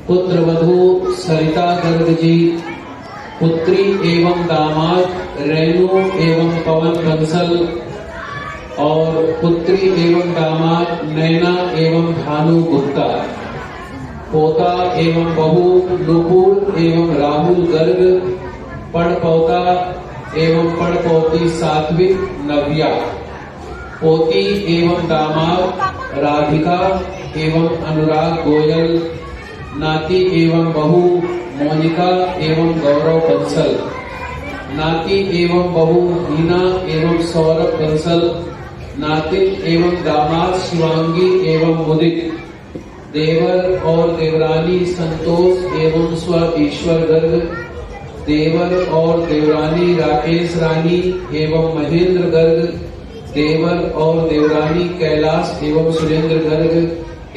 पुत्र वधू सरिता गर्ग जी, पुत्री एवं दामाद रेणु एवं पवन बंसल और पुत्री एवं दामाद नैना एवं भानु गुप्ता, पोता एवं बहू नुपुर एवं राहुल गर्ग, पड़पोता एवं पड़पोती सात्विक नव्या, पोती एवं दामाद राधिका एवं अनुराग गोयल, नाती एवं बहू मोनिका एवं गौरव बंसल, नाती एवं बहू हीना एवं सौरभ बंसल, नातिन एवं दामाद शिवांगी एवं मुदित, देवर और देवरानी संतोष एवं स्व ईश्वर गर्ग, देवर और देवरानी राकेश रानी एवं महेंद्र गर्ग, देवर और देवरानी कैलाश एवं सुरेंद्र गर्ग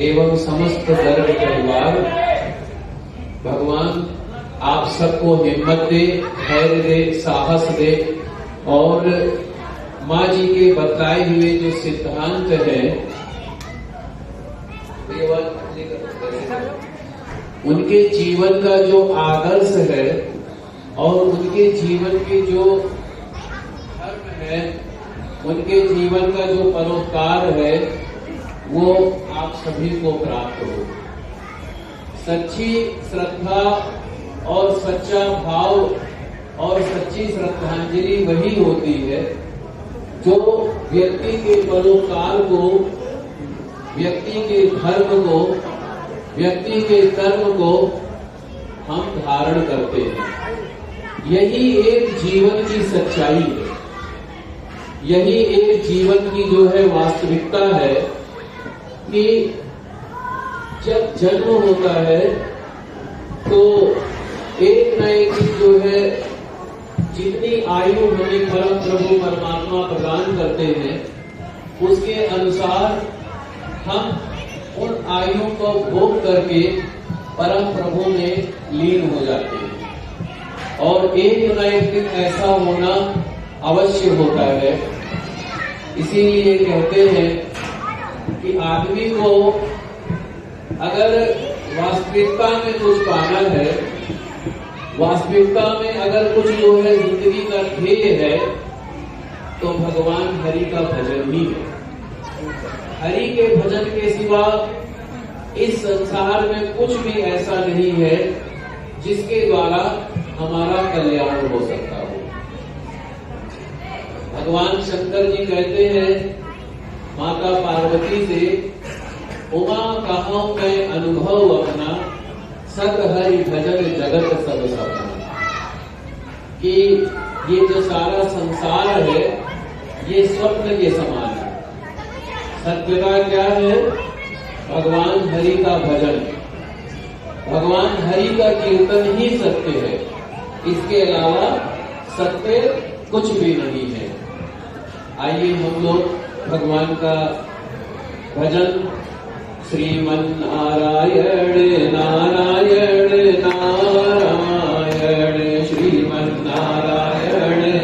एवं समस्त गर्ग परिवार। भगवान आप सबको हिम्मत दे, धैर्य दे, साहस दे और माँ जी के बतलाए हुए जो सिद्धांत है उनके जीवन का जो आदर्श है और उनके जीवन के जो धर्म है, उनके जीवन का जो परोपकार है वो आप सभी को प्राप्त हो। सच्ची श्रद्धा और सच्चा भाव और सच्ची श्रद्धांजलि वही होती है जो व्यक्ति के परोपकार को, व्यक्ति के धर्म को, व्यक्ति के कर्म को हम धारण करते हैं। यही एक जीवन की सच्चाई है, यही एक जीवन की जो है वास्तविकता है कि जब जन्म होता है तो एक न एक जो है जितनी आयु हमें परम प्रभु परमात्मा प्रदान करते हैं उसके अनुसार हम उन आयु को भोग करके परम प्रभु में लीन हो जाते हैं और एक न एक दिन ऐसा होना अवश्य होता है। इसीलिए कहते हैं कि आदमी को अगर वास्तविकता में कुछ पाना है, वास्तविकता में अगर कुछ जो है जिंदगी का ध्येय है तो भगवान हरि का भजन ही है। हरि के भजन के सिवा इस संसार में कुछ भी ऐसा नहीं है जिसके द्वारा हमारा कल्याण हो सकता हो। भगवान शंकर जी कहते हैं माता पार्वती से, उमा कहूं मैं अनुभव अपना, सत हरि भजन जगत सब सपना। कि ये जो सारा संसार है ये स्वप्न के समान है। सत्यता क्या है? भगवान हरि का भजन, भगवान हरि का कीर्तन ही सत्य है। इसके अलावा सत्य कुछ भी नहीं है। आइए हम लोग भगवान का भजन श्रीमन्नारायण नारायण नारायण श्रीमन्नारायण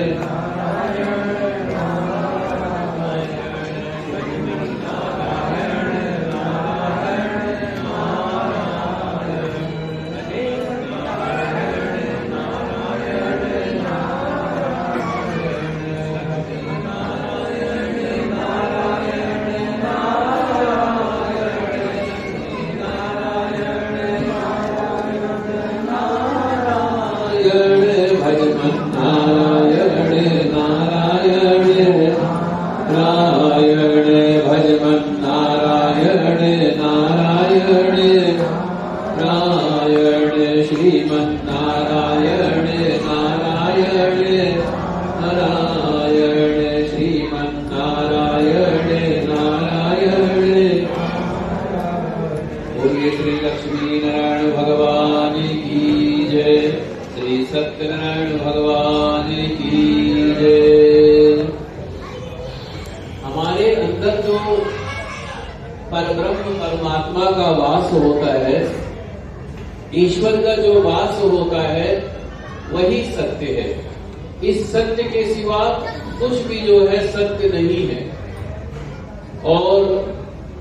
सत्यनारायण भगवान की जय। हमारे अंदर जो परब्रह्म परमात्मा का वास होता है, ईश्वर का जो वास होता है, वही सत्य है। इस सत्य के सिवा कुछ भी जो है सत्य नहीं है। और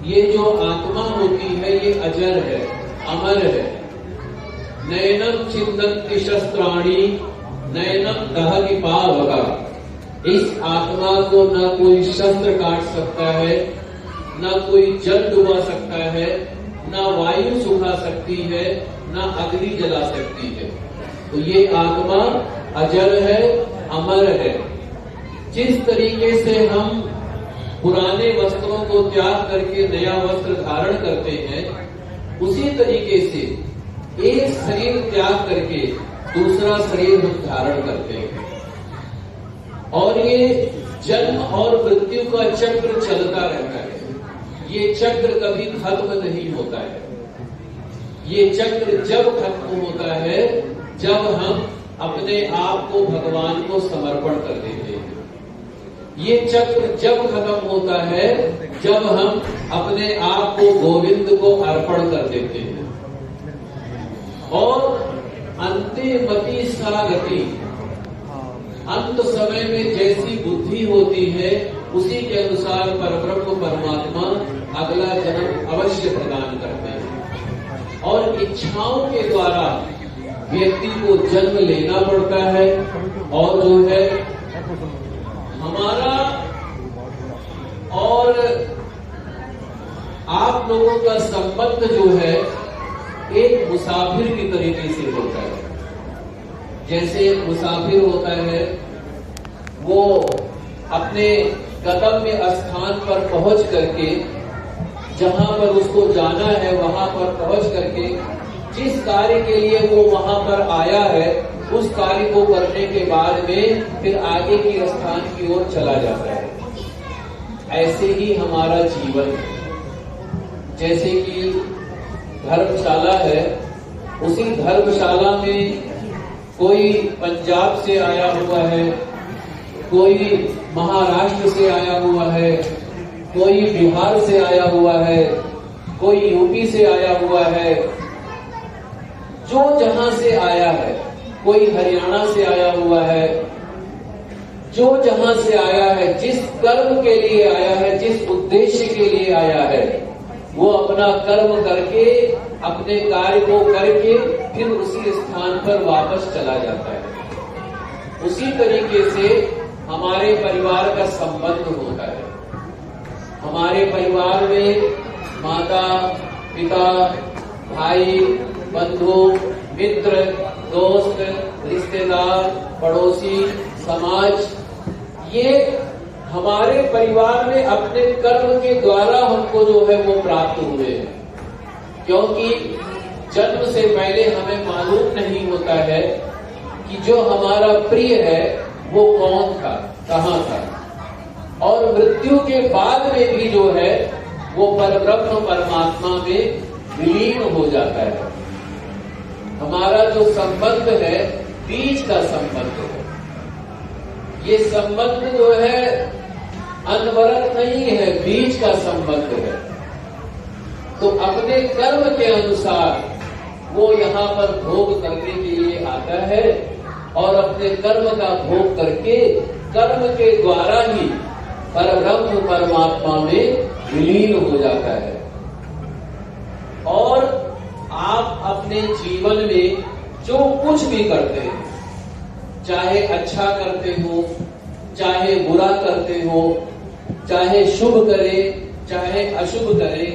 ये जो आत्मा होती है ये अजर है, अमर है। नयनम छिन्दन्ति शस्त्राणि नयनम दहति पावका। इस आत्मा को न कोई शस्त्र काट सकता है, न कोई जल डुबा सकता है, न वायु सुखा सकती है, न अग्नि जला सकती है। तो ये आत्मा अजर है, अमर है। जिस तरीके से हम पुराने वस्त्रों को त्याग करके नया वस्त्र धारण करते हैं, उसी तरीके से एक शरीर त्याग करके दूसरा शरीर हम धारण करते हैं। और ये जन्म और मृत्यु का चक्र चलता रहता है। ये चक्र कभी खत्म नहीं होता है। ये चक्र जब खत्म होता है जब हम अपने आप को भगवान को समर्पण कर देते हैं। ये चक्र जब खत्म होता है जब हम अपने आप को गोविंद को अर्पण कर देते हैं। और अंतिमति सा गति, अंत समय में जैसी बुद्धि होती है उसी के अनुसार परब्रह्म परमात्मा अगला जन्म अवश्य प्रदान करते हैं। और इच्छाओं के द्वारा व्यक्ति को जन्म लेना पड़ता है। और जो है हमारा और आप लोगों का संबंध जो है एक मुसाफिर की तरीके से होता है। जैसे एक मुसाफिर होता है, वो अपने गंतव्य स्थान पर पहुंच करके जहां पर उसको जाना है वहां पर पहुंच करके जिस कार्य के लिए वो वहां पर आया है उस कार्य को करने के बाद में फिर आगे की स्थान की ओर चला जाता है। ऐसे ही हमारा जीवन है। जैसे कि धर्मशाला है, उसी धर्मशाला में कोई पंजाब से आया हुआ है, कोई महाराष्ट्र से आया हुआ है, कोई बिहार से आया हुआ है, कोई यूपी से आया हुआ है। जो जहां से आया है, कोई हरियाणा से आया हुआ है, जो जहां से आया है, जिस कर्म के लिए आया है, जिस उद्देश्य के लिए आया है, वो अपना कर्म करके अपने कार्य को करके फिर उसी स्थान पर वापस चला जाता है। उसी तरीके से हमारे परिवार का संबंध होता है। हमारे परिवार में माता, पिता, भाई, बंधु, मित्र, दोस्त, रिश्तेदार, पड़ोसी, समाज, ये हमारे परिवार में अपने कर्म के द्वारा हमको जो है वो प्राप्त हुए हैं। क्योंकि जन्म से पहले हमें मालूम नहीं होता है कि जो हमारा प्रिय है वो कौन था, कहाँ था। और मृत्यु के बाद में भी जो है वो परब्रह्म परमात्मा में विलीन हो जाता है। हमारा जो संबंध है बीच का संबंध है। ये संबंध जो है अनवरत नहीं है, बीच का संबंध है। तो अपने कर्म के अनुसार वो यहाँ पर भोग करने के लिए आता है और अपने कर्म का भोग करके कर्म के द्वारा ही परब्रह्म परमात्मा में विलीन हो जाता है। और आप अपने जीवन में जो कुछ भी करते हैं, चाहे अच्छा करते हो, चाहे बुरा करते हो, चाहे शुभ करे चाहे अशुभ करे,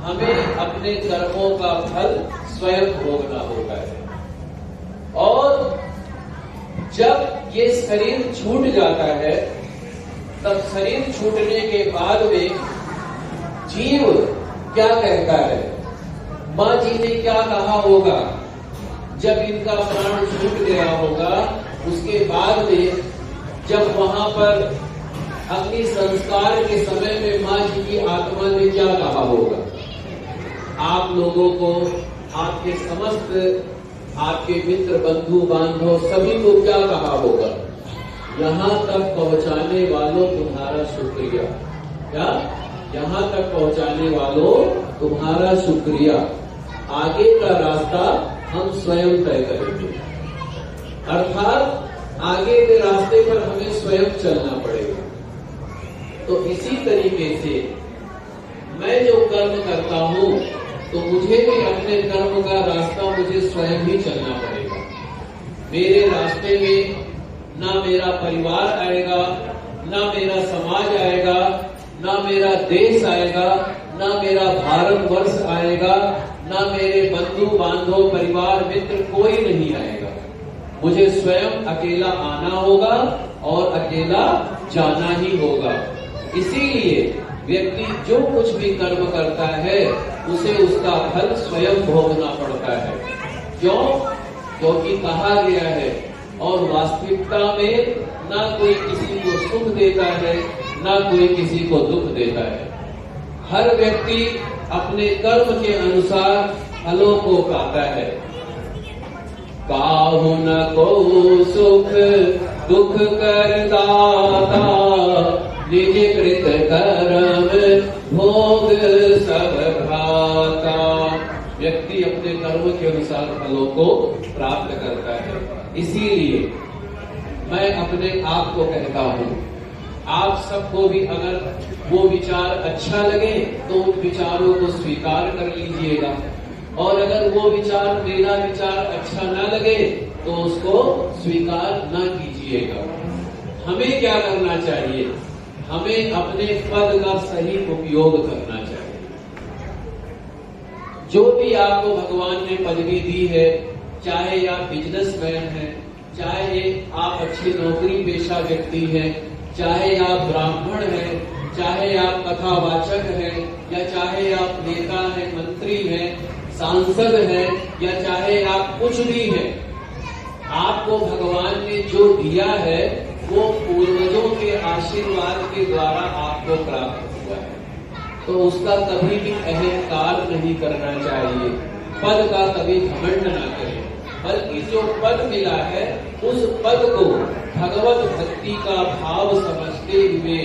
हमें अपने कर्मों का फल स्वयं भोगना होता है। और जब ये शरीर छूट जाता है, तब शरीर छूटने के बाद में जीव क्या कहता है, माँ जी ने क्या कहा होगा जब इनका प्राण छूट गया होगा, उसके बाद में जब वहां पर अग्नि संस्कार के समय में माँ जी की आत्मा ने क्या कहा होगा। आप लोगों को, आपके समस्त आपके मित्र बंधु बांधव सभी को क्या कहा होगा, यहाँ तक पहुंचाने वालों तुम्हारा शुक्रिया। क्या? यहाँ तक पहुंचाने वालों तुम्हारा शुक्रिया, आगे का रास्ता हम स्वयं तय करेंगे। अर्थात आगे के रास्ते पर हमें स्वयं चलना पड़ेगा। तो इसी तरीके से मैं जो कर्म करता हूं, तो मुझे भी अपने कर्म का रास्ता मुझे स्वयं ही चलना पड़ेगा। मेरे रास्ते में ना मेरा परिवार आएगा, ना मेरा समाज आएगा, ना मेरा देश आएगा, ना मेरा भारतवर्ष आएगा, ना मेरे बंधु बांधव परिवार मित्र कोई नहीं आएगा। मुझे स्वयं अकेला आना होगा और अकेला जाना ही होगा। इसीलिए व्यक्ति जो कुछ भी कर्म करता है उसे उसका फल स्वयं भोगना पड़ता है। क्यों? क्योंकि कहा गया है, और वास्तविकता में ना कोई किसी को सुख देता है, ना कोई किसी को दुख देता है। हर व्यक्ति अपने कर्म के अनुसार फलों को पाता है। काहु न को सुख दुख कर दाता, निज कृत कर्म भोग सब भ्राता। व्यक्ति अपने कर्म के अनुसार फलों को प्राप्त करता है। इसीलिए मैं अपने आप को कहता हूँ, आप सबको भी अगर वो विचार अच्छा लगे तो उन विचारों को स्वीकार कर लीजिएगा, और अगर वो विचार, मेरा विचार अच्छा ना लगे तो उसको स्वीकार ना कीजिएगा। हमें क्या करना चाहिए? हमें अपने पद का सही उपयोग करना चाहिए। जो भी आपको भगवान ने पदवी दी है, चाहे आप बिजनेसमैन हैं, चाहे आप अच्छी नौकरी पेशा व्यक्ति हैं, चाहे आप ब्राह्मण हैं, चाहे आप कथावाचक हैं, या चाहे आप नेता हैं, मंत्री हैं, सांसद हैं, या चाहे आप कुछ भी हैं, आपको भगवान ने जो दिया है वो पूर्वजों के आशीर्वाद के द्वारा आपको प्राप्त हुआ है। तो उसका कभी भी अहंकार नहीं करना चाहिए, पद का कभी घमंड ना करें, बल्कि जो पद मिला है उस पद को भगवत भक्ति का भाव समझते हुए,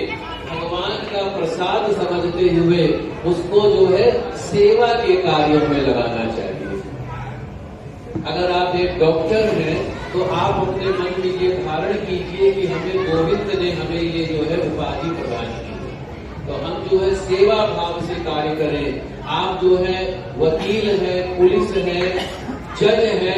भगवान का प्रसाद समझते हुए उसको जो है सेवा के कार्यों में लगाना चाहिए। अगर आप एक डॉक्टर हैं तो आप अपने मन में ये धारण कीजिए कि हमें गोविंद ने हमें ये जो है उपाधि प्रदान की, तो हम जो है सेवा भाव से कार्य करें। आप जो है वकील है, पुलिस है, जज है,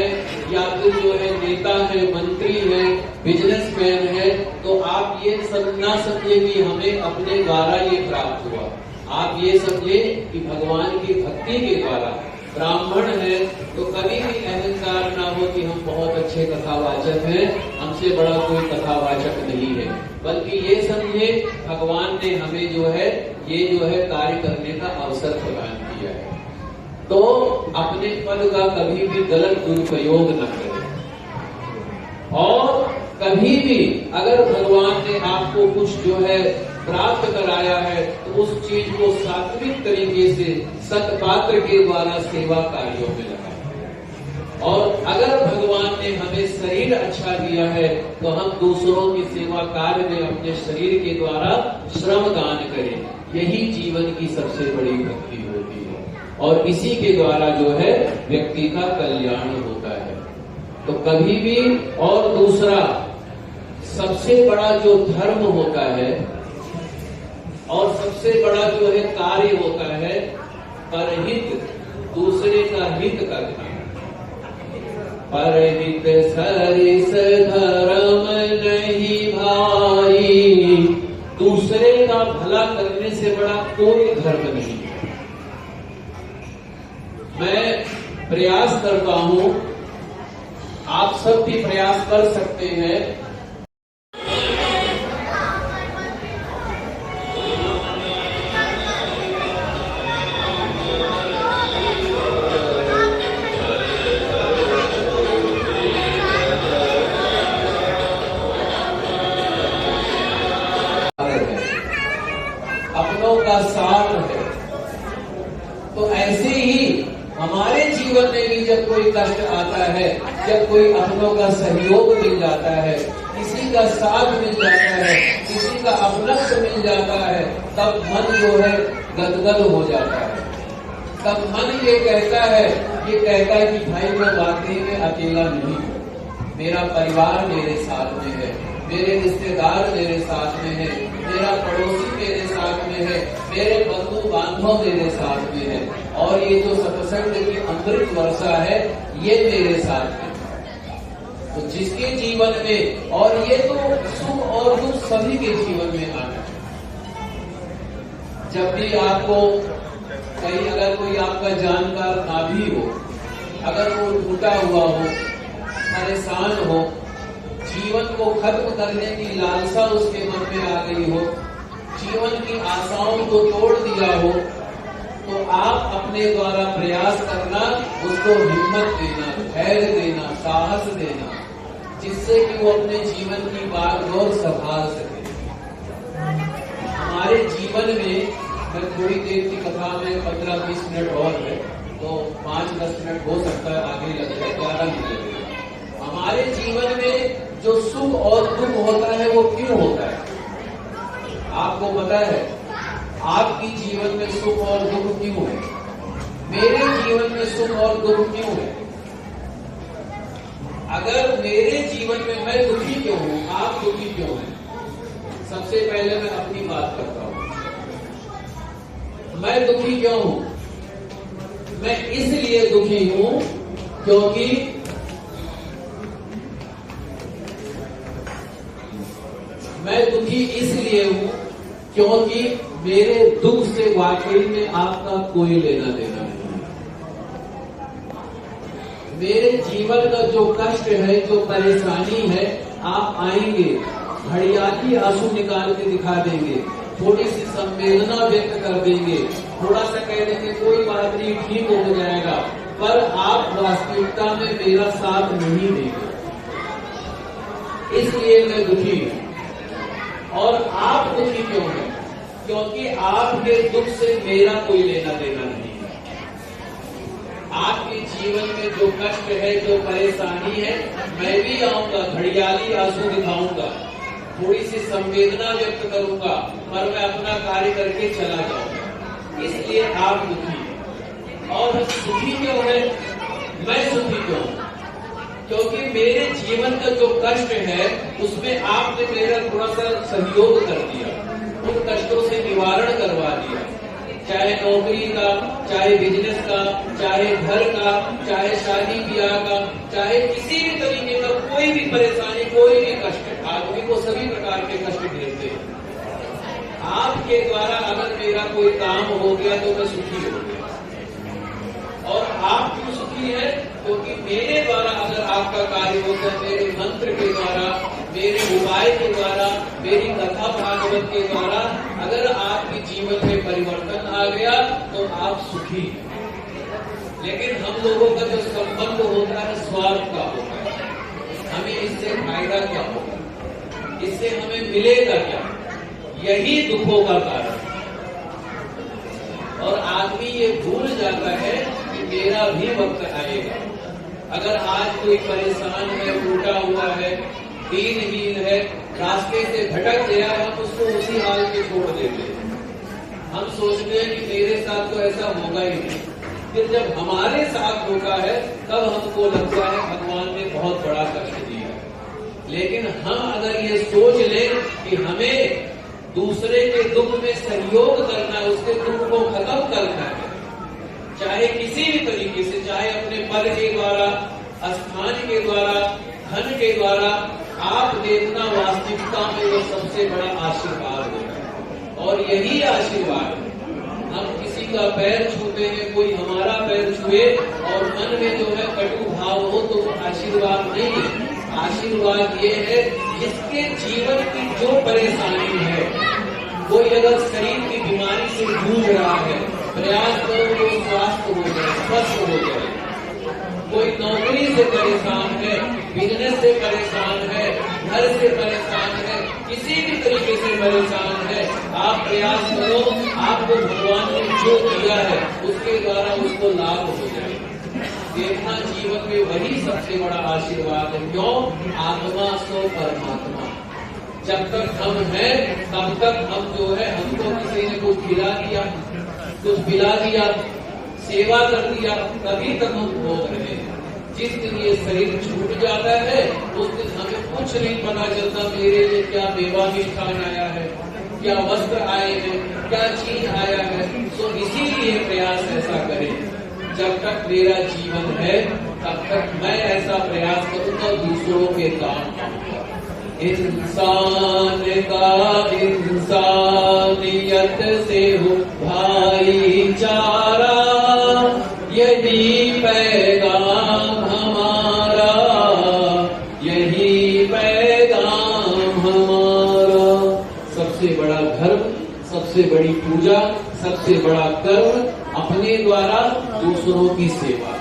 या फिर जो है नेता है, मंत्री है, बिजनेसमैन है, तो आप ये ना समझे कि हमें अपने द्वारा ये प्राप्त हुआ। आप ये समझे कि भगवान की भक्ति के द्वारा। ब्राह्मण है तो कभी भी अहंकार ना हो कि हम बहुत अच्छे कथावाचक हैं, हमसे बड़ा कोई कथावाचक नहीं है, बल्कि ये समझे भगवान ने हमें जो है ये जो है कार्य करने का अवसर प्रदान किया है। तो अपने पद का कभी भी गलत दुरुपयोग न करें, और कभी भी अगर भगवान ने आपको कुछ जो है प्राप्त कराया है तो उस चीज को सात्विक तरीके से सत्पात्र के द्वारा सेवा कार्यों में लगाएं। और अगर भगवान ने हमें शरीर अच्छा दिया है तो हम दूसरों की सेवा कार्य में अपने शरीर के द्वारा श्रम दान करें। यही जीवन की सबसे बड़ी भक्ति होती है और इसी के द्वारा जो है व्यक्ति का कल्याण होता है। तो कभी भी, और दूसरा सबसे बड़ा जो धर्म होता है और सबसे बड़ा जो है कार्य होता है परहित, दूसरे का हित करना। परहित सरिस धर्म नहीं भाई, दूसरे का भला करने से बड़ा कोई धर्म नहीं है। मैं प्रयास करता हूं, आप सब भी प्रयास कर सकते हैं। अपनों का साथ है। तो ऐसे ही हमारे जीवन में भी जब कोई कष्ट आता है, जब कोई अपनों का सहयोग मिल जाता है, किसी का साथ मिल जाता है, किसी का अपलक्ष्य मिल जाता है, तब मन जो है गदगद हो जाता है। तब मन ये कहता है कि भाई मैं वाकई में अकेला नहीं हूं, मेरा परिवार मेरे साथ में है, मेरे रिश्तेदार मेरे साथ में है, मेरा पड़ोसी मेरे साथ में है, मेरे बंधु बांधव मेरे साथ में है, और ये जो सत्संग की अमृत वर्षा है ये मेरे साथ में। तो जिसके जीवन में, और ये तो सुख और दुख सभी के जीवन में आना है। जब भी आपको कहीं अगर कोई आपका जानकार ना भी हो, अगर वो टूटा हुआ हो, परेशान हो, जीवन को खत्म करने की लालसा उसके मन में आ गई हो, जीवन की आशाओं को तोड़ दिया हो, तो आप अपने द्वारा प्रयास करना, उसको हिम्मत देना, धैर्य देना, साहस देना, जिससे कि वो अपने जीवन की बागडोर संभाल सके। हमारे जीवन में, मैं थोड़ी देर की कथा में 15-20 मिनट और है, तो 5-10 मिनट हो सकता है आगे लग जाए, ज्यादा नहीं लगेगा। हमारे जीवन में जो सुख और दुख होता है वो क्यों होता है? आपको पता है आपकी जीवन में सुख और दुख क्यों है? मेरे जीवन में सुख और दुख क्यों है? अगर मेरे जीवन में मैं दुखी क्यों हूं, आप दुखी क्यों हैं? सबसे पहले मैं अपनी बात करता हूं। मैं दुखी क्यों हूं? मैं इसलिए दुखी हूं क्योंकि मैं दुखी इसलिए हूं क्योंकि मेरे दुख से वाकई में आपका कोई लेना देना नहीं है। मेरे जीवन का जो कष्ट है, जो परेशानी है, आप आएंगे, घड़ियाली आंसू निकाल के दिखा देंगे, थोड़ी सी संवेदना व्यक्त कर देंगे, थोड़ा सा कह देंगे कोई बात नहीं, ठीक हो जाएगा, पर आप वास्तविकता में मेरा साथ नहीं देंगे। इसलिए मैं दुखी हूं। और आप दुखी क्यों हैं? क्योंकि आपके दुख से मेरा कोई लेना देना नहीं है। आपके जीवन में जो कष्ट है, जो परेशानी है, मैं भी आऊंगा, घड़ियाली आंसू दिखाऊंगा, थोड़ी सी संवेदना व्यक्त करूंगा, पर मैं अपना कार्य करके चला जाऊंगा। इसलिए आप दुखी हैं। और सुखी क्यों है? मैं सुखी क्यों हूं? क्योंकि मेरे जीवन का जो कष्ट है उसमें आपने मेरा थोड़ा सा सहयोग कर दिया, उन कष्टों से निवारण करवा दिया, चाहे नौकरी का, चाहे बिजनेस का, चाहे घर का, चाहे शादी ब्याह का, चाहे किसी भी तरीके का कोई भी परेशानी, कोई भी कष्ट, आदमी को सभी प्रकार के कष्ट घेरते हैं। आपके द्वारा अगर मेरा कोई काम हो गया तो मैं सुखी हो गया। और आप क्यों सुखी है? क्योंकि मेरे द्वारा अगर आपका कार्य होता है, मेरे मंत्र के द्वारा, मेरे उपाय के द्वारा, मेरी कथा भागवत के द्वारा अगर आपके जीवन में परिवर्तन आ गया तो आप सुखी हैं। लेकिन हम लोगों का जो संबंध होता है स्वार्थ का होता है, हमें इससे फायदा क्या होगा, इससे हमें मिलेगा क्या, यही दुखों का कारण। और आदमी ये भूल जाता है कि मेरा भी वक्त आएगा। अगर आज कोई परेशान है, टूटा हुआ है, दीनहीन है, रास्ते से भटक गया, हम उसको उसी हाल में छोड़ देते हैं। हम सोचते हैं कि मेरे साथ तो ऐसा होगा ही नहीं। फिर जब हमारे साथ होता है तब हमको लगता है भगवान ने बहुत बड़ा कष्ट दिया। लेकिन हम अगर ये सोच लें कि हमें दूसरे के दुख में सहयोग करना है, उसके दुख को खत्म करना है, चाहे किसी भी तरीके से, चाहे अपने पद के द्वारा, स्थान के द्वारा, धन के द्वारा, आप देखना वास्तविकता में वो सबसे बड़ा आशीर्वाद होगा। और यही आशीर्वाद, हम किसी का पैर छूते हैं, कोई हमारा पैर छुए और मन में जो है कटु भाव हो, तो आशीर्वाद नहीं है। आशीर्वाद ये है जिसके जीवन की जो परेशानी है, कोई अगर शरीर की बीमारी से जूझ रहा है, प्रयास करो तो स्वास्थ्य हो जाए, स्वस्थ हो जाए। कोई नौकरी से परेशान है, बिजनेस से परेशान है, घर से परेशान है, किसी भी तरीके से परेशान है, आप प्रयास करो, आपको भगवान ने जो दिया है उसके द्वारा उसको लाभ हो जाए। देखना जीवन में वही सबसे बड़ा आशीर्वाद है। क्यों? आत्मा सो परमात्मा। जब तक हम हैं तब तक हम जो है, हमको किसी ने कुछ खिला दिया, कुछ पिला दिया, सेवा कर दिया, तभी तक हम भोग रहे हैं। जिस दिन ये शरीर छूट जाता है उस दिन हमें कुछ नहीं पता चलता मेरे लिए क्या मेवा मिष्ठान आया है, क्या वस्त्र आए हैं, क्या चीज आया है। तो इसीलिए प्रयास ऐसा करें, जब तक मेरा जीवन है तब तक मैं ऐसा प्रयास करूंगा दूसरों के काम आऊंगा। इंसान का इंसानियत से हो भाईचारा, यही पैगाम हमारा, यही पैगाम हमारा। सबसे बड़ा धर्म, सबसे बड़ी पूजा, सबसे बड़ा कर्म अपने द्वारा दूसरों की सेवा,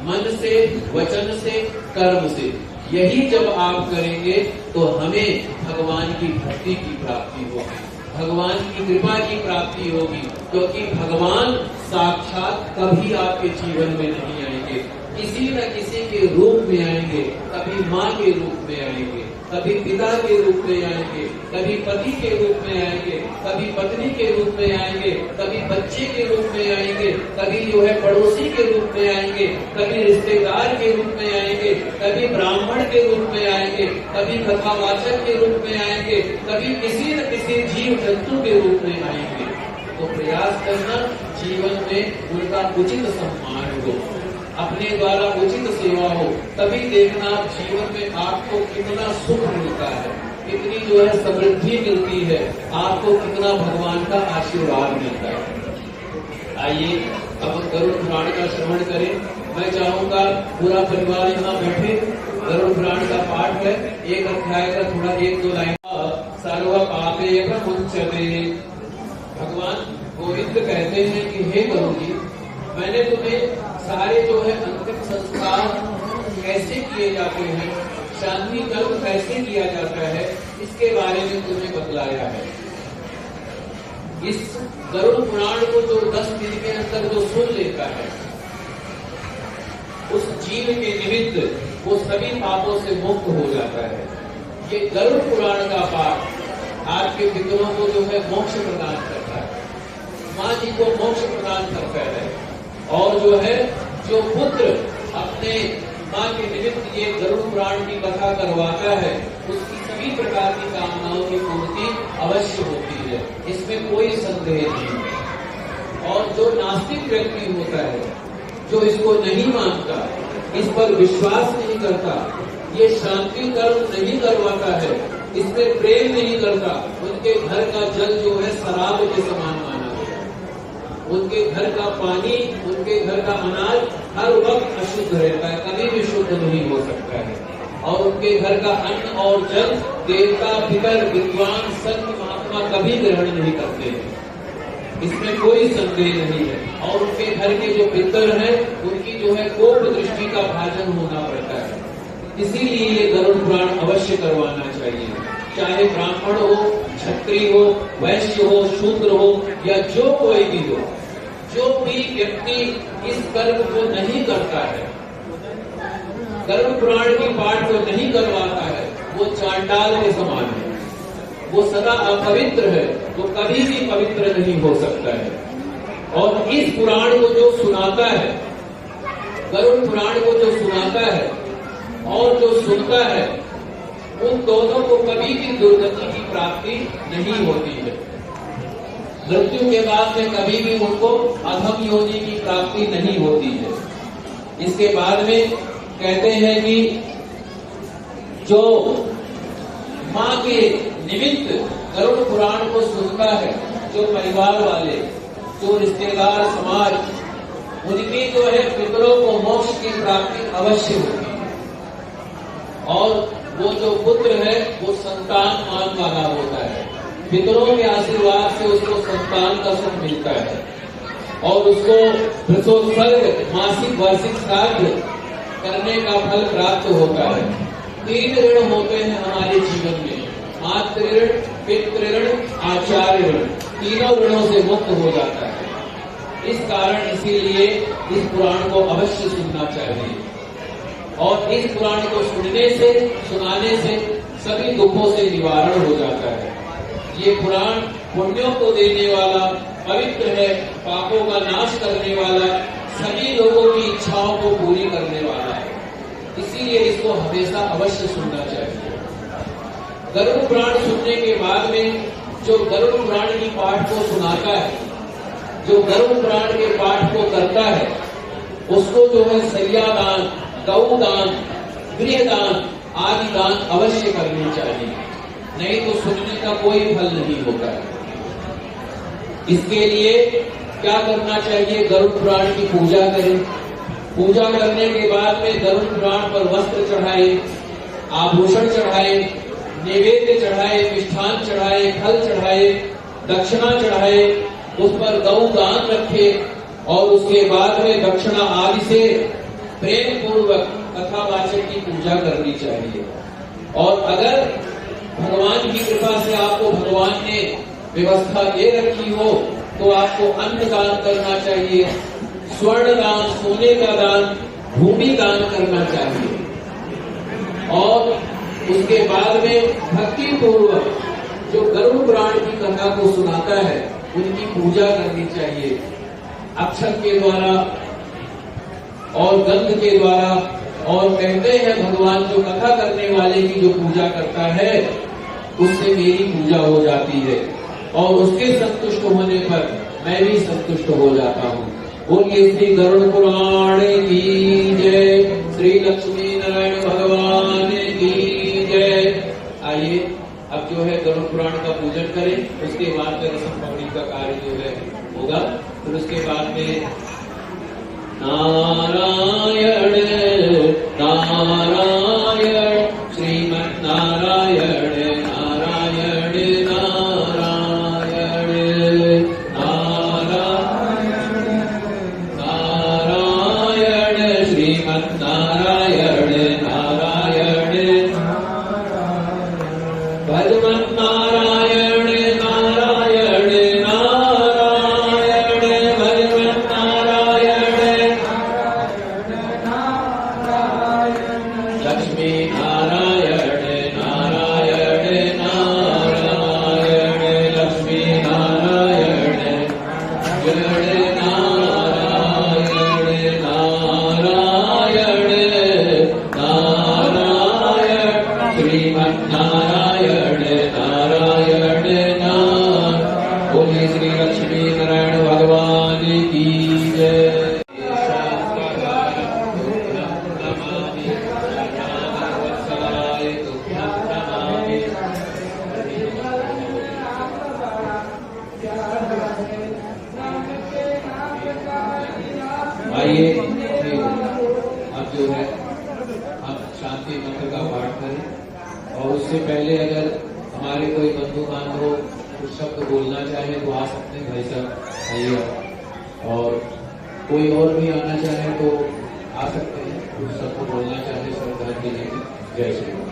मन से, वचन से, कर्म से। यही जब आप करेंगे तो हमें भगवान की भक्ति की प्राप्ति होगी, भगवान की कृपा की प्राप्ति होगी। क्योंकि भगवान साक्षात कभी आपके जीवन में नहीं आएंगे, किसी न किसी के रूप में आएंगे। कभी माँ के रूप में आएंगे, कभी पिता के रूप में आएंगे, कभी पति के रूप में आएंगे, कभी पत्नी के रूप में आएंगे, कभी बच्चे के रूप में आएंगे, कभी जो है पड़ोसी के रूप में आएंगे, कभी रिश्तेदार के रूप में आएंगे, कभी ब्राह्मण के रूप में आएंगे, कभी कथावाचक के रूप में आएंगे, कभी किसी न किसी जीव जंतु के रूप में आएंगे। तो प्रयास करना जीवन में उनका उचित सम्मान हो, अपने द्वारा उचित सेवा हो, तभी देखना जीवन में आपको कितना सुख मिलता है, कितनी जो है समृद्धि मिलती है, आपको कितना भगवान का आशीर्वाद मिलता है। आइए अब गरुड़ पुराण का श्रवण करें। मैं चाहूंगा पूरा परिवार यहाँ बैठे। गरुड़ पुराण का पाठ है, एक अध्याय का थोड़ा 1-2 लाइन। सर्व पापे प्रमुच्यते। भगवान गोविंद कहते हैं कि हे गरुड़ जी, मैंने तुम्हें सारे जो है अंतिम संस्कार कैसे किए जाते हैं, शांति कर्म कैसे किया जाता है, इसके बारे में तुम्हें बतलाया है। इस गरुड़ पुराण को जो 10 दिन के अंदर जो सुन लेता है, उस जीव के निमित्त वो सभी पापों से मुक्त हो जाता है। ये गरुड़ पुराण का पाठ आपके पितरों को जो है मोक्ष प्रदान करता है, माँ जी को मोक्ष प्रदान करता है। और जो है, जो पुत्र अपने माँ के निमित्त ये गरुड़ पुराण की कथा करवाता है, उसकी सभी प्रकार की कामनाओं की पूर्ति अवश्य होती है, इसमें कोई संदेह नहीं है। और जो नास्तिक व्यक्ति होता है, जो इसको नहीं मानता, इस पर विश्वास नहीं करता, ये शांति कर्म नहीं करवाता है, इसमें प्रेम नहीं करता, उनके घर का जल जो है शराब के समान माना गया, उनके घर का पानी, उनके घर का अनाज हर वक्त अशुद्ध रहता है, कभी भी शुद्ध नहीं हो सकता है। और उनके घर का अन्न और जल देवता, पितर, विद्वान, संत, महात्मा कभी ग्रहण नहीं करते हैं, इसमें कोई संदेह नहीं है। और उनके घर के जो पितर हैं, उनकी जो है कोप दृष्टि का भाजन होना पड़ता है। इसीलिए ये गरुड़ पुराण अवश्य करवाना चाहिए, चाहे ब्राह्मण हो, क्षत्रिय हो, वैश्य हो, शूद्र हो, या जो कोई भी हो। जो भी व्यक्ति इस कर्म को नहीं करता है, गरुड़ पुराण की पाठ जो नहीं करवाता है वो चांडाल के समान है, वो सदा अपवित्र है, वो कभी भी पवित्र नहीं हो सकता है। और इस पुराण को जो सुनाता है, गरुड़ पुराण को जो सुनाता है और जो सुनता है, उन दोनों को कभी भी दुर्गति की प्राप्ति नहीं होती है। मृत्यु के बाद में कभी भी उनको अधम योनि की प्राप्ति नहीं होती है। इसके बाद में कहते हैं कि जो माँ के निमित्त गरुड़ पुराण को सुनता है, जो परिवार वाले, जो रिश्तेदार, समाज, उनकी जो है पितरों को मोक्ष की प्राप्ति अवश्य होती है। और वो जो पुत्र है वो संतानवान वाला होता है, पितरों के आशीर्वाद से उसको संतान का सुख मिलता है और उसको प्रसोत्सर्ग, मासिक वार्षिक श्राद्ध करने का फल प्राप्त होता है। 3 ऋण होते हैं हमारे जीवन में, मातृ ऋण, पितृ ऋण, आचार्य ऋण, तीनों ऋणों से मुक्त हो जाता है। इस कारण इसीलिए इस पुराण को अवश्य सुनना चाहिए और इस पुराण को सुनने से, सुनाने से सभी दुखों से निवारण हो जाता है। ये पुराण पुण्यों को देने वाला, पवित्र है, पापों का नाश करने वाला, सभी लोगों की इच्छाओं को पूरी करने वाला है, इसीलिए इसको हमेशा अवश्य सुनना चाहिए। गरुड़ पुराण सुनने के बाद में जो गरुड़ पुराण की पाठ को सुनाता है, जो गरुड़ पुराण के पाठ को करता है, उसको जो है सैयादान, गौदान, गृहदान आदि दान अवश्य करनी चाहिए, नहीं तो सुनने का कोई फल नहीं होता है। इसके लिए क्या करना चाहिए? गरुड़ पुराण की पूजा करें। पूजा करने के बाद में गरुड़ पुराण पर वस्त्र चढ़ाए, आभूषण चढ़ाए, नैवेद्य चढ़ाए, मिष्ठान चढ़ाए, फल चढ़ाए, दक्षिणा चढ़ाए, उस पर गौदान रखे और उसके बाद में दक्षिणा आदि से प्रेम पूर्वक कथावाचक की पूजा करनी चाहिए। और अगर भगवान की कृपा से आपको भगवान ने व्यवस्था दे रखी हो तो आपको अन्न दान करना चाहिए, स्वर्ण दान, सोने का दान, भूमि दान करना चाहिए और उसके बाद में भक्ति पूर्वक जो गरुड़ पुराण की कथा को सुनाता है उनकी पूजा करनी चाहिए, अक्षत के द्वारा और गंध के द्वारा। और कहते हैं भगवान जो कथा करने वाले की जो पूजा करता है उससे मेरी पूजा हो जाती है और उसके संतुष्ट होने पर मैं भी संतुष्ट हो जाता हूँ। बोलिए श्री गरुड़ पुराण की जय, श्री लक्ष्मी नारायण भगवान की जय। आइए अब जो है गरुड़ पुराण का पूजन करें, उसके बाद में रसम पकड़ी का कार्य जो है होगा। फिर उसके बाद में नारायण नारायण श्रीमन् नारायण नारायण नारायण नारायण नारायण श्रीमन् नारायण नारायण भगवन् नारायण नारायण नारायण भगवन् नारायण लक्ष्मी नारायण नारायण नारायण लक्ष्मी नारायण जय नारायण नारायण नारायण श्रीमन् नारायण नारायण नारायण। बोलिए श्री लक्ष्मी नारायण भगवान की जय। आइए अब जो है हम शांति मंत्र का पाठ करें और उससे पहले अगर हमारे कोई बंधु बांधव कुछ शब्द बोलना चाहे तो आ सकते हैं। भाई साहब आइए, और कोई और भी आना चाहे तो आ सकते हैं, कुछ शब्द बोलना चाहे श्रद्धांजलि देने। जय श्री राम।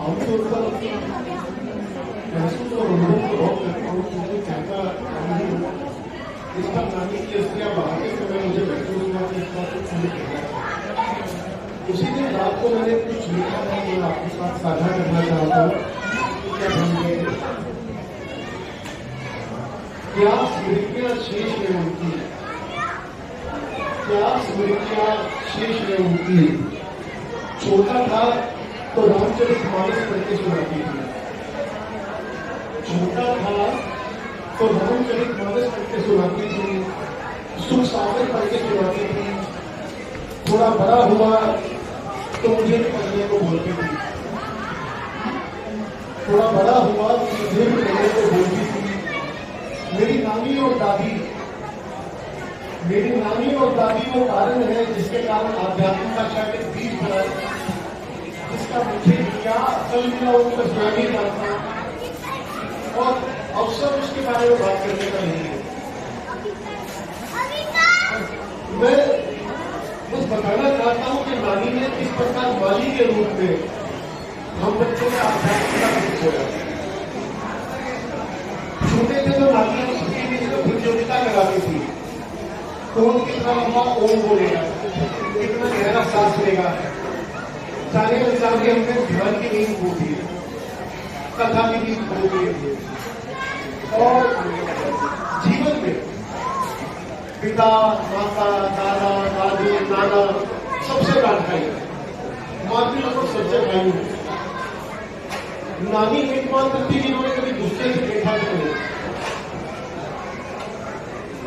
आमतौर पर महसूस और अनुभव को बहुत करता हूँ, क्योंकि कहता नहीं हूँ इस पर नानी की अस्थियां बहाते समय मुझे महसूस हुआ कि इसका कुछ नहीं कहना चाहिए। उसी दिन रात को मैंने कुछ लिखा था जो आपके साथ साझा करना चाहता हूँ। क्या समझे, क्या स्मृतियां शेष है उनकी, क्या स्मृतियां शेष है उनकी। छोटा था तो रामचरितमानस करके सुनाती थी, छोटा था तो रामचरितमानस करके सुनाती थी, सुख सागर करके सुनाती थी। थोड़ा बड़ा हुआ तो मुझे भी पढ़ने को बोलती थी, थोड़ा बड़ा हुआ तो मुझे भी पढ़ने को बोलती थी। मेरी नानी और दादी वो कारण है जिसके कारण आध्यात्म का शायद एक बीज बना, जिसका मुझे क्या असल मिला वो बस मैं नहीं जानता, और अवसर उसके बारे में बात करने का नहीं है। मैं बस बताना चाहता हूं कि नानी ने किस प्रकार माली के रूप में हम बच्चों का आध्यात्म का बीज बोया। छोटे थे तो नानी प्रतियोगिता लगाती थी, कौन कितना लंबा ओम बोलेगा, कितना गहरा सांस लेगा। सारे बच्चा के हमने ध्यान की नींद बोती है, कथा की नींद बोती है। और जीवन में पिता, माता, दादा, दादी, नाना सबसे डांट खाई, मातृ लोग सबसे खाई। नानी एकमात्र थी जिन्होंने कभी दूसरे से देखा नहीं।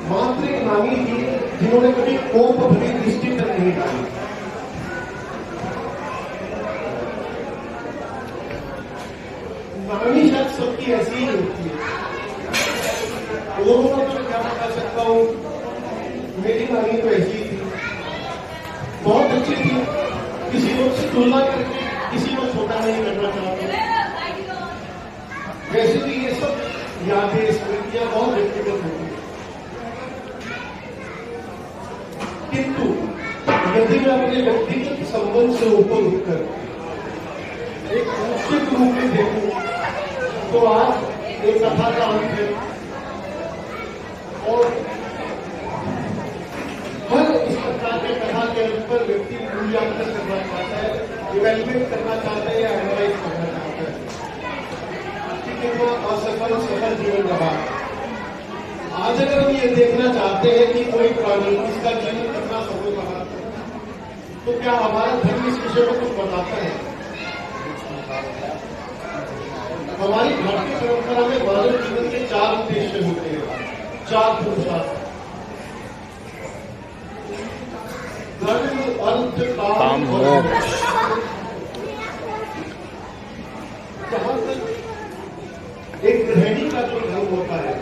मात्र एक नानी थी जिन्होंने कभी कोप भरी दृष्टि तक नहीं डाली। नानी शायद सबकी ऐसी ही होती है। और तो मैं क्या बता सकता हूँ, मेरी नानी तो ऐसी ही थी, बहुत अच्छी थी, किसी लोग से तुलना करके किसी को छोटा नहीं करना चाहती। वैसे भी ये सब यादें, स्मृतियां बहुत व्यक्तिगत होती है। किंतु यदि मैं अपने व्यक्तिगत संबंध से ऊपर उठकर एक निश्चित रूप में देखूं तो आज एक कथा का अंत है, और हर इस प्रकार के कथा के अंत पर व्यक्ति मूल्यांकन करना चाहता है, इवेल्युएट करना चाहता है या एनालाइज करना चाहता है कि कितना असफल सफल जीवन रहा। आज अगर हम ये देखना चाहते हैं कि कोई प्राणी इसका जीवन कितना सफल रहा, तो क्या हमारा धर्म इस विषय में कुछ बताता है? हमारी भारतीय परंपरा में मानव जीवन के 4 उद्देश्य होते हैं, 4 पुरुषार्थ: धर्म, अर्थ, काम, मोक्ष। जहां तक एक गृहिणी का जो धर्म होता है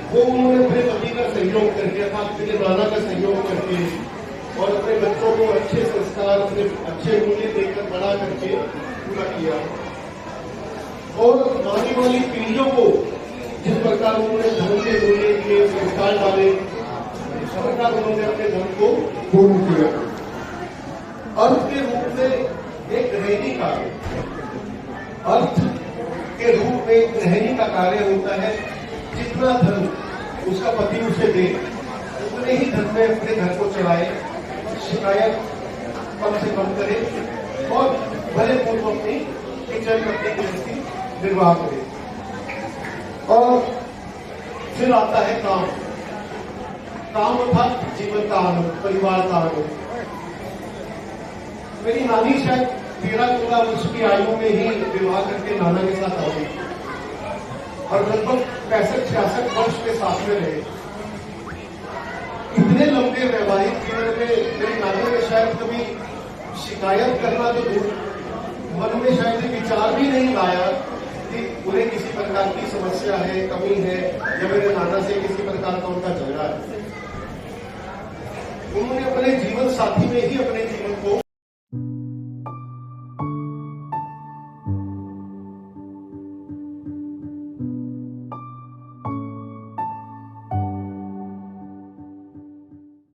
वो उन्होंने अपने पति का सहयोग करके, अर्थात अपने नाना का सहयोग करके और अपने बच्चों को अच्छे संस्कार, अपने अच्छे मूल्य देकर बड़ा करके पूरा किया। और आने वाली पीढ़ियों को जिस प्रकार उन्होंने धर्म के मूल्य दिए, संस्कार डाले, इस प्रकार उन्होंने अपने धर्म को पूर्ण किया। अर्थ के रूप में एक गृहिणी का, अर्थ के रूप में एक गृहिणी का कार्य होता है, जितना धन उसका पति उसे दे उतने ही धन में अपने घर को चलाए, शिकायत कम से कम करे और भले पूर्व अपनी किचन अपनी गृहस्थी निर्वाह करे। और फिर आता है काम। काम अर्थात जीवन का आनंद, परिवार का आनंद। मेरी नानी शायद 13-14 वर्ष की आयु में ही विवाह करके नाना के साथ आई और लगभग 65-66 वर्ष के साथ में रहे। इतने लंबे वैवाहिक जीवन में मेरी नानी ने शायद कभी शिकायत करना तो दूर, मन में शायद विचार भी नहीं लाया कि उन्हें किसी प्रकार की समस्या है, कमी है, या मेरे नाना से किसी प्रकार का उनका झगड़ा है। उन्होंने अपने जीवन साथी में ही अपने जीवन को